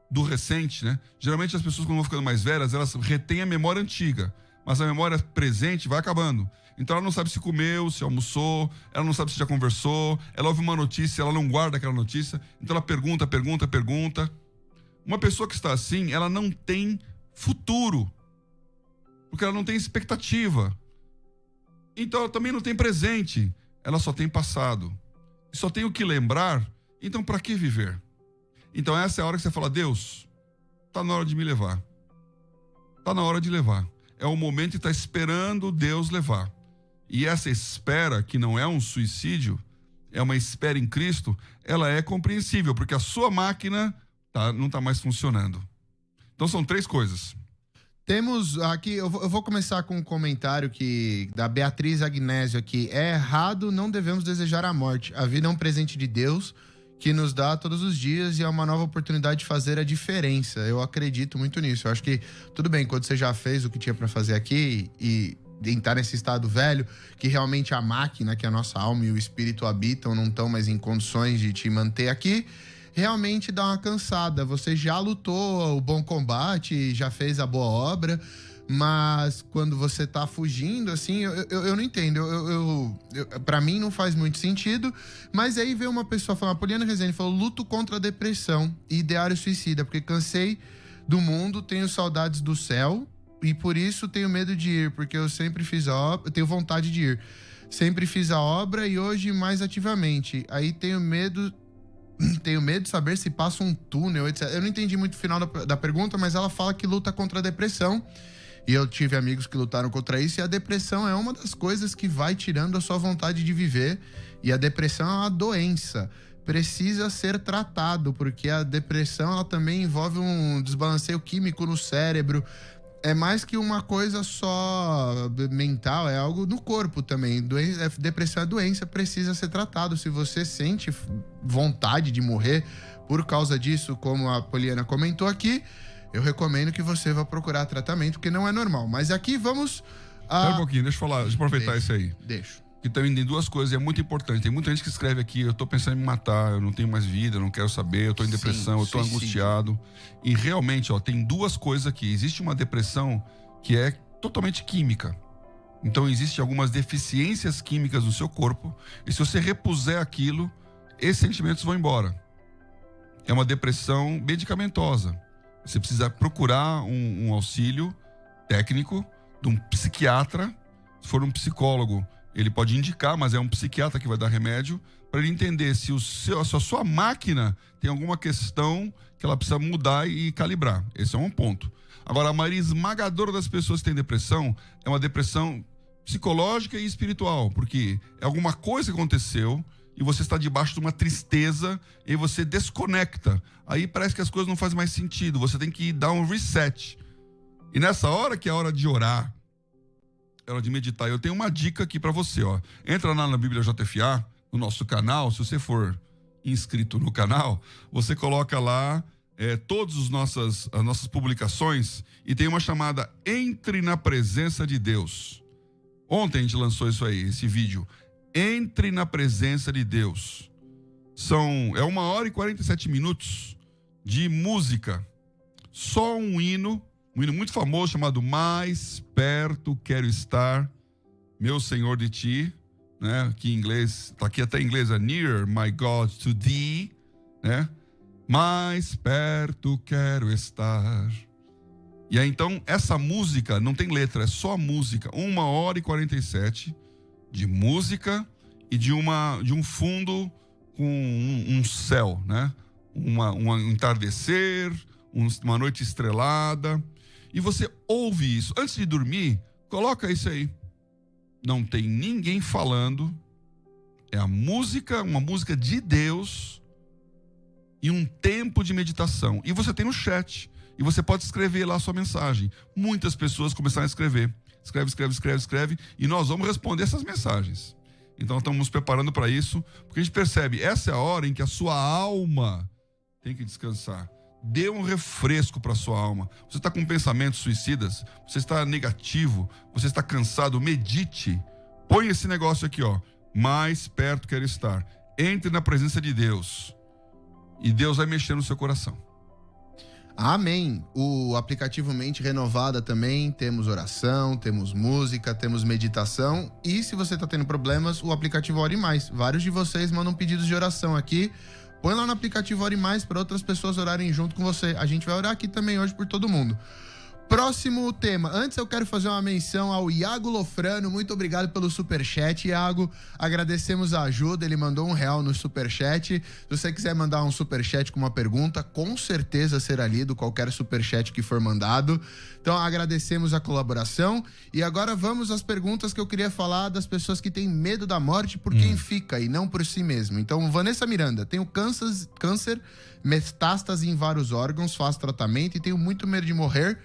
do recente, né? Geralmente as pessoas, quando vão ficando mais velhas, elas retêm a memória antiga, mas a memória presente vai acabando. Então ela não sabe se comeu, se almoçou, ela não sabe se já conversou, ela ouve uma notícia, ela não guarda aquela notícia, então ela pergunta. Uma pessoa que está assim, ela não tem futuro, porque ela não tem expectativa. Então ela também não tem presente, ela só tem passado. E só tem o que lembrar, então para que viver? Então essa é a hora que você fala, Deus, tá na hora de me levar. Tá na hora de levar. É o momento que está esperando Deus levar. E essa espera, que não é um suicídio, é uma espera em Cristo, ela é compreensível, porque a sua máquina não está mais funcionando. Então são 3 coisas. Temos aqui, eu vou começar com um comentário da Beatriz Agnésio aqui. É errado, não devemos desejar a morte. A vida é um presente de Deus que nos dá todos os dias e é uma nova oportunidade de fazer a diferença. Eu acredito muito nisso. Eu acho que, tudo bem, quando você já fez o que tinha para fazer aqui e estar nesse estado velho, que realmente a máquina, que a nossa alma e o espírito habitam, não estão mais em condições de te manter aqui, realmente dá uma cansada. Você já lutou o bom combate, já fez a boa obra, mas quando você tá fugindo, assim, eu não entendo. Pra mim não faz muito sentido, mas aí veio uma pessoa falando, a Poliana Rezende falou, luto contra a depressão e ideário suicida, porque cansei do mundo, tenho saudades do céu e por isso tenho medo de ir, porque eu sempre fiz a obra, tenho vontade de ir. Sempre fiz a obra e hoje mais ativamente. Aí tenho medo de saber se passa um túnel, etc. Eu não entendi muito o final da pergunta, mas ela fala que luta contra a depressão. E eu tive amigos que lutaram contra isso, e a depressão é uma das coisas que vai tirando a sua vontade de viver. E a depressão é uma doença. Precisa ser tratado, porque a depressão ela também envolve um desbalanceio químico no cérebro. É mais que uma coisa só mental, é algo no corpo também. Depressão é doença, precisa ser tratado. Se você sente vontade de morrer por causa disso, como a Poliana comentou aqui, eu recomendo que você vá procurar tratamento, porque não é normal. Mas aqui vamos... Espera um pouquinho, deixa eu aproveitar isso aí. Deixa. Que também tem 2 coisas, e é muito importante. Tem muita gente que escreve aqui, eu tô pensando em me matar, eu não tenho mais vida, eu não quero saber, eu tô em depressão, eu tô angustiado. E realmente, tem 2 coisas aqui. Existe uma depressão que é totalmente química. Então, existem algumas deficiências químicas no seu corpo, e se você repuser aquilo, esses sentimentos vão embora. É uma depressão medicamentosa. Você precisa procurar um auxílio técnico de um psiquiatra. Se for um psicólogo, ele pode indicar, mas é um psiquiatra que vai dar remédio para ele entender se a sua máquina tem alguma questão que ela precisa mudar e calibrar. Esse é um ponto. Agora, a maioria esmagadora das pessoas que têm depressão é uma depressão psicológica e espiritual, porque é alguma coisa que aconteceu e você está debaixo de uma tristeza e você desconecta. Aí parece que as coisas não fazem mais sentido. Você tem que dar um reset. E nessa hora que é a hora de orar, é hora de meditar, eu tenho uma dica aqui para você, ó. Entra lá na Bíblia JFA, no nosso canal. Se você for inscrito no canal, você coloca lá todas as nossas publicações e tem uma chamada Entre na Presença de Deus. Ontem a gente lançou isso aí, esse vídeo. Entre na Presença de Deus. É 1h47 de música. Só um hino muito famoso chamado Mais Perto Quero Estar, Meu Senhor de Ti, né? Que em inglês, tá aqui até em inglês, Near My God to Thee, né? Mais perto quero estar. E aí então, essa música não tem letra, é só música. 1h47 de música e de um fundo com um céu, né? Um entardecer, uma noite estrelada. E você ouve isso. Antes de dormir, coloca isso aí. Não tem ninguém falando. É a música, uma música de Deus e um tempo de meditação. E você tem um chat. E você pode escrever lá a sua mensagem. Muitas pessoas começaram a escrever. Escreve. E nós vamos responder essas mensagens. Então estamos nos preparando para isso. Porque a gente percebe, essa é a hora em que a sua alma tem que descansar. Dê um refresco para a sua alma. Você está com pensamentos suicidas? Você está negativo? Você está cansado? Medite. Põe esse negócio aqui, ó. mais perto quero estar. Entre na presença de Deus e Deus vai mexer no seu coração. Amém. O aplicativo Mente Renovada também, temos oração, temos música, temos meditação. E se você está tendo problemas, o aplicativo Ore Mais. Vários de vocês mandam pedidos de oração aqui. Põe lá no aplicativo Ore Mais para outras pessoas orarem junto com você. A gente vai orar aqui também hoje por todo mundo. Próximo tema. Antes eu quero fazer uma menção ao Iago Lofrano. Muito obrigado pelo superchat, Iago. Agradecemos a ajuda. Ele mandou R$1 no superchat. Se você quiser mandar um superchat com uma pergunta, com certeza será lido qualquer superchat que for mandado. Então agradecemos a colaboração. E agora vamos às perguntas que eu queria falar das pessoas que têm medo da morte por quem fica e não por si mesmo. Então, Vanessa Miranda, tenho câncer, metástase em vários órgãos, faço tratamento e tenho muito medo de morrer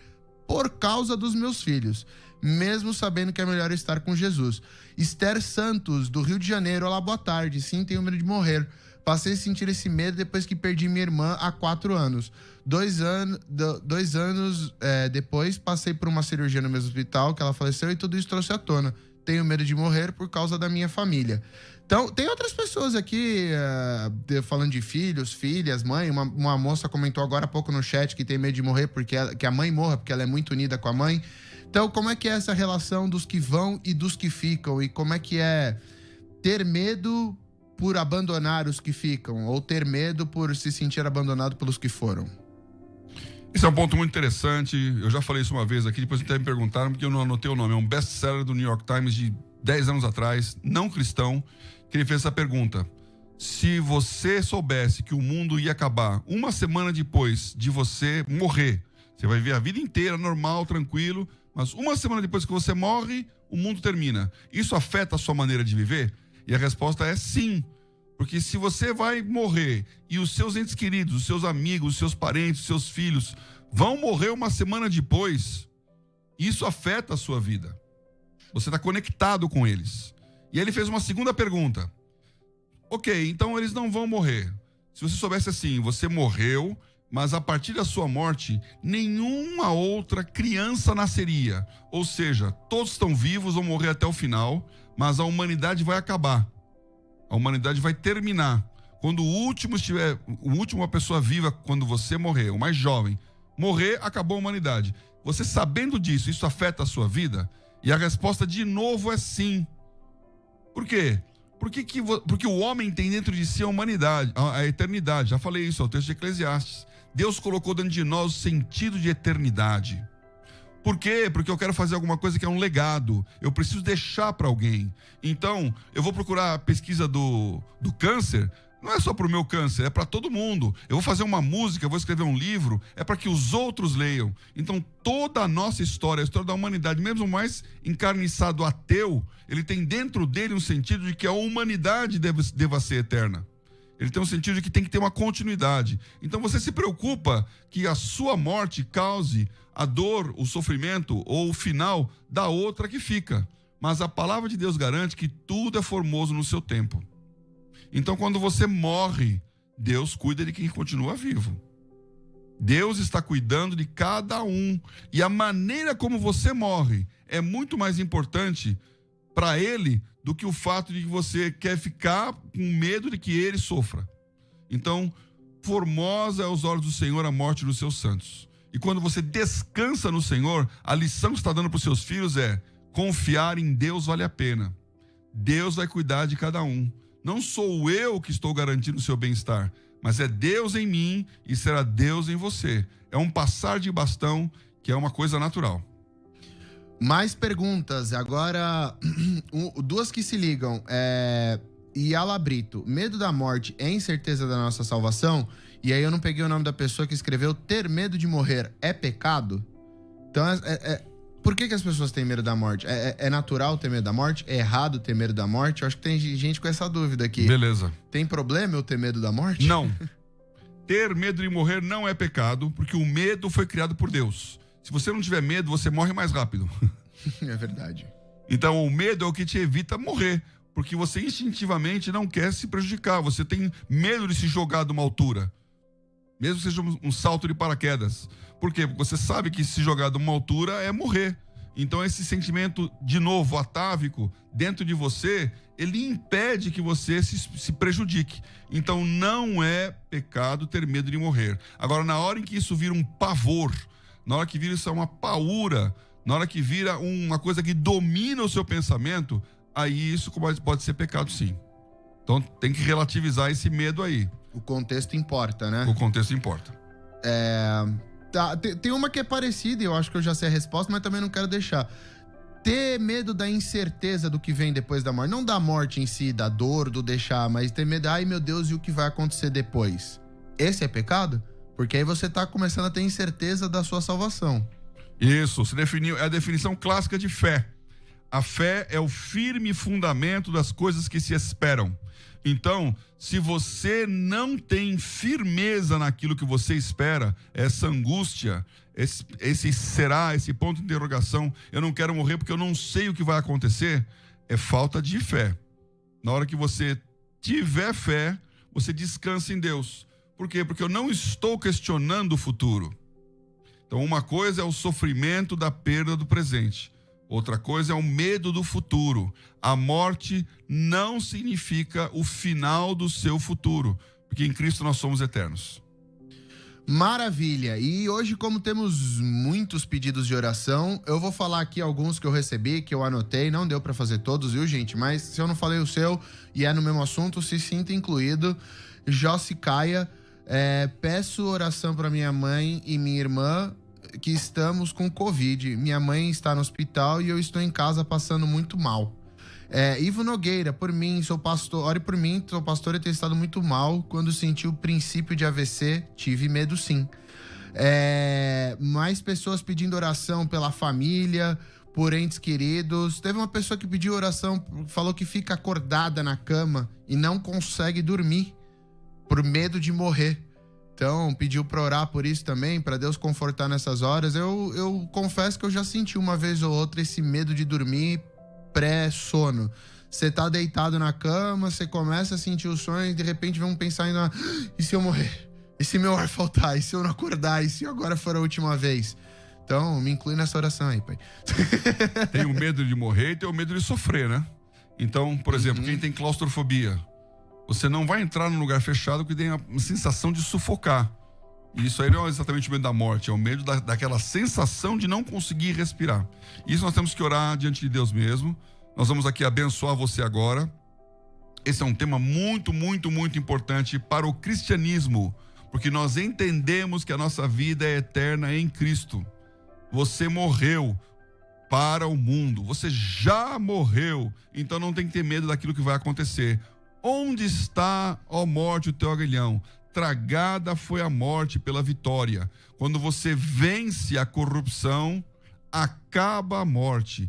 por causa dos meus filhos, mesmo sabendo que é melhor estar com Jesus. Esther Santos, do Rio de Janeiro. Olá, boa tarde. Sim, tenho medo de morrer. Passei a sentir esse medo depois que perdi minha irmã há 4 anos. 2 anos depois, passei por uma cirurgia no mesmo hospital que ela faleceu e tudo isso trouxe à tona. Tenho medo de morrer por causa da minha família. Então, tem outras pessoas aqui falando de filhos, filhas, mãe. Uma moça comentou agora há pouco no chat que tem medo de morrer que a mãe morra, porque ela é muito unida com a mãe. Então, como é que é essa relação dos que vão e dos que ficam? E como é que é ter medo por abandonar os que ficam? Ou ter medo por se sentir abandonado pelos que foram? Esse é um ponto muito interessante. Eu já falei isso uma vez aqui, depois até me perguntaram, porque eu não anotei o nome. É um best-seller do New York Times de 10 anos atrás, não cristão, que ele fez essa pergunta. Se você soubesse que o mundo ia acabar uma semana depois de você morrer, você vai viver a vida inteira normal, tranquilo, mas uma semana depois que você morre, o mundo termina. Isso afeta a sua maneira de viver? E a resposta é sim. Porque se você vai morrer e os seus entes queridos, os seus amigos, os seus parentes, os seus filhos vão morrer uma semana depois, isso afeta a sua vida. Você está conectado com eles. E aí ele fez uma segunda pergunta. Ok, então eles não vão morrer. Se você soubesse assim, você morreu, mas a partir da sua morte, nenhuma outra criança nasceria. Ou seja, todos estão vivos, vão morrer até o final, mas a humanidade vai acabar. A humanidade vai terminar. Quando o último pessoa viva, quando você morrer, o mais jovem, morrer, acabou a humanidade. Você sabendo disso, isso afeta a sua vida? E a resposta de novo é sim. Por quê? Porque o homem tem dentro de si a humanidade, a eternidade. Já falei isso, é o texto de Eclesiastes. Deus colocou dentro de nós o sentido de eternidade. Por quê? Porque eu quero fazer alguma coisa que é um legado. Eu preciso deixar para alguém. Então, eu vou procurar a pesquisa do câncer. Não é só para o meu câncer, é para todo mundo. Eu vou fazer uma música, eu vou escrever um livro, é para que os outros leiam. Então, toda a nossa história, a história da humanidade, mesmo o mais encarniçado ateu, ele tem dentro dele um sentido de que a humanidade deva ser eterna. Ele tem um sentido de que tem que ter uma continuidade. Então, você se preocupa que a sua morte cause a dor, o sofrimento ou o final da outra que fica. Mas a palavra de Deus garante que tudo é formoso no seu tempo. Então, quando você morre, Deus cuida de quem continua vivo. Deus está cuidando de cada um. E a maneira como você morre é muito mais importante para Ele do que o fato de que você quer ficar com medo de que Ele sofra. Então, formosa é aos olhos do Senhor a morte dos seus santos. E quando você descansa no Senhor, a lição que você está dando para os seus filhos é: confiar em Deus vale a pena. Deus vai cuidar de cada um. Não sou eu que estou garantindo o seu bem-estar, mas é Deus em mim e será Deus em você. É um passar de bastão que é uma coisa natural. Mais perguntas. Agora, duas que se ligam. Yala Brito, medo da morte é incerteza da nossa salvação? E aí eu não peguei o nome da pessoa que escreveu: ter medo de morrer é pecado? Então, por que as pessoas têm medo da morte? É natural ter medo da morte? É errado ter medo da morte? Eu acho que tem gente com essa dúvida aqui. Beleza. Tem problema eu ter medo da morte? Não. Ter medo de morrer não é pecado, porque o medo foi criado por Deus. Se você não tiver medo, você morre mais rápido. É verdade. Então, o medo é o que te evita morrer, porque você instintivamente não quer se prejudicar. Você tem medo de se jogar de uma altura, mesmo que seja um salto de paraquedas. Por quê? Porque você sabe que se jogar de uma altura é morrer. Então esse sentimento, de novo, atávico, dentro de você, ele impede que você se prejudique. Então não é pecado ter medo de morrer. Agora, na hora em que isso vira um pavor, na hora que vira isso uma paura, na hora que vira uma coisa que domina o seu pensamento, aí isso pode ser pecado, sim. Então tem que relativizar esse medo aí. O contexto importa, né? O contexto importa. Tá, tem uma que é parecida e eu acho que eu já sei a resposta, mas também não quero deixar. Ter medo da incerteza do que vem depois da morte. Não da morte em si, da dor, do deixar, mas ter medo, ai meu Deus, e o que vai acontecer depois? Esse é pecado? Porque aí você tá começando a ter incerteza da sua salvação. Isso, você definiu, é a definição clássica de fé. A fé é o firme fundamento das coisas que se esperam. Então, se você não tem firmeza naquilo que você espera, essa angústia, esse ponto de interrogação, eu não quero morrer porque eu não sei o que vai acontecer, é falta de fé. Na hora que você tiver fé, você descansa em Deus. Por quê? Porque eu não estou questionando o futuro. Então, uma coisa é o sofrimento da perda do presente. Outra coisa é o medo do futuro. A morte não significa o final do seu futuro, porque em Cristo nós somos eternos. Maravilha! E hoje, como temos muitos pedidos de oração, eu vou falar aqui alguns que eu recebi, que eu anotei. Não deu pra fazer todos, viu, gente? Mas se eu não falei o seu e é no mesmo assunto, se sinta incluído. Jossi Caia, peço oração para minha mãe e minha irmã, que estamos com Covid. Minha mãe está no hospital e eu estou em casa passando muito mal. Ivo Nogueira, por mim, sou pastor. Ore por mim, sou pastor e tenho estado muito mal. Quando senti o princípio de AVC, tive medo sim. Mais pessoas pedindo oração pela família, por entes queridos. Teve uma pessoa que pediu oração, falou que fica acordada na cama e não consegue dormir por medo de morrer. Então, pediu pra orar por isso também, pra Deus confortar nessas horas. Eu confesso que eu já senti uma vez ou outra esse medo de dormir pré-sono. Você tá deitado na cama, você começa a sentir o sonho e de repente vem um pensamento, e se eu morrer? E se meu ar faltar? E se eu não acordar? E se agora for a última vez? Então, me inclui nessa oração aí, pai. Tem o medo de morrer e tem o medo de sofrer, né? Então, por exemplo, quem tem claustrofobia, você não vai entrar num lugar fechado que tem a sensação de sufocar. E isso aí não é exatamente o medo da morte, é o medo daquela sensação de não conseguir respirar. Isso nós temos que orar diante de Deus mesmo. Nós vamos aqui abençoar você agora. Esse é um tema muito, muito, muito importante para o cristianismo, porque nós entendemos que a nossa vida é eterna em Cristo. Você morreu para o mundo, você já morreu, então não tem que ter medo daquilo que vai acontecer. Onde está, ó morte, o teu aguilhão? Tragada foi a morte pela vitória. Quando você vence a corrupção, acaba a morte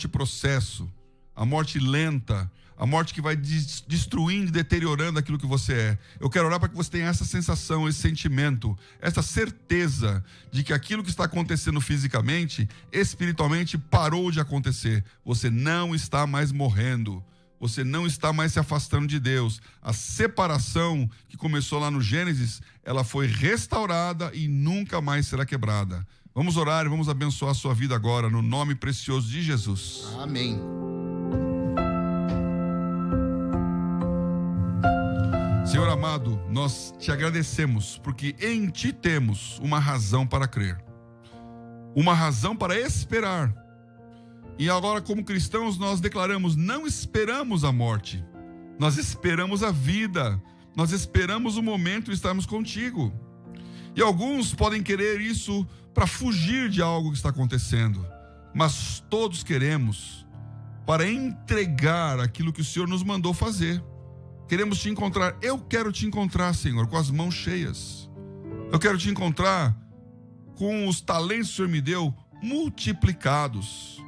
processo, a morte lenta, a morte que vai destruindo e deteriorando aquilo que você é. Eu quero orar para que você tenha essa sensação, esse sentimento, essa certeza de que aquilo que está acontecendo fisicamente, espiritualmente parou de acontecer. Você não está mais morrendo. Você não está mais se afastando de Deus. A separação que começou lá no Gênesis, ela foi restaurada e nunca mais será quebrada. Vamos orar e vamos abençoar a sua vida agora, no nome precioso de Jesus. Amém. Senhor amado, nós te agradecemos, porque em ti temos uma razão para crer. Uma razão para esperar. E agora, como cristãos, nós declaramos, não esperamos a morte. Nós esperamos a vida. Nós esperamos o momento de estarmos contigo. E alguns podem querer isso para fugir de algo que está acontecendo. Mas todos queremos para entregar aquilo que o Senhor nos mandou fazer. Queremos te encontrar. Eu quero te encontrar, Senhor, com as mãos cheias. Eu quero te encontrar com os talentos que o Senhor me deu multiplicados.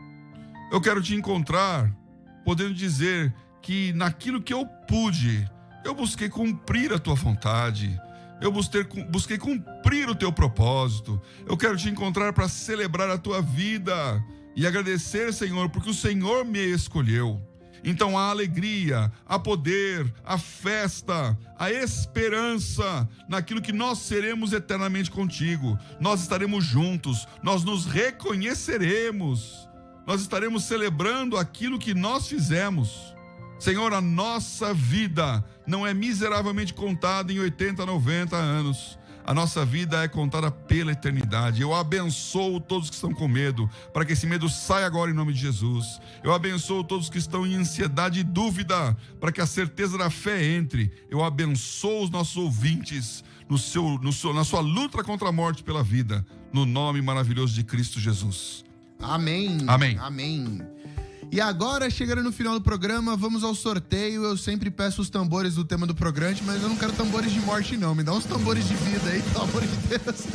Eu quero te encontrar podendo dizer que naquilo que eu pude, eu busquei cumprir a tua vontade. Eu busquei cumprir o teu propósito. Eu quero te encontrar para celebrar a tua vida e agradecer, Senhor, porque o Senhor me escolheu. Então a alegria, a poder, a festa, a esperança naquilo que nós seremos eternamente contigo. Nós estaremos juntos, nós nos reconheceremos. nós estaremos celebrando aquilo que nós fizemos. Senhor, a nossa vida não é miseravelmente contada em 80, 90 anos. A nossa vida é contada pela eternidade. Eu abençoo todos que estão com medo, para que esse medo saia agora em nome de Jesus. Eu abençoo todos que estão em ansiedade e dúvida, para que a certeza da fé entre. Eu abençoo os nossos ouvintes na sua luta contra a morte pela vida, no nome maravilhoso de Cristo Jesus. Amém. Amém. Amém. E agora, chegando no final do programa, vamos ao sorteio. Eu sempre peço os tambores do tema do programa, mas eu não quero tambores de morte, não. Me dá uns tambores de vida aí, pelo amor de Deus.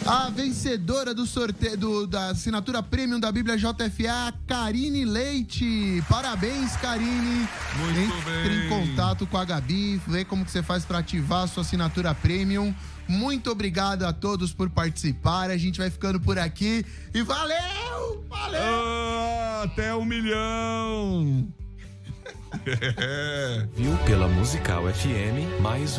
A vencedora do sorteio da assinatura premium da Bíblia JFA, Karine Leite. Parabéns, Karine. Muito Entre bem. em contato com a Gabi, vê como que você faz para ativar a sua assinatura premium. Muito obrigado a todos por participar. A gente vai ficando por aqui. E valeu! Valeu! Até 1 milhão! Viu pela Musical FM, mais um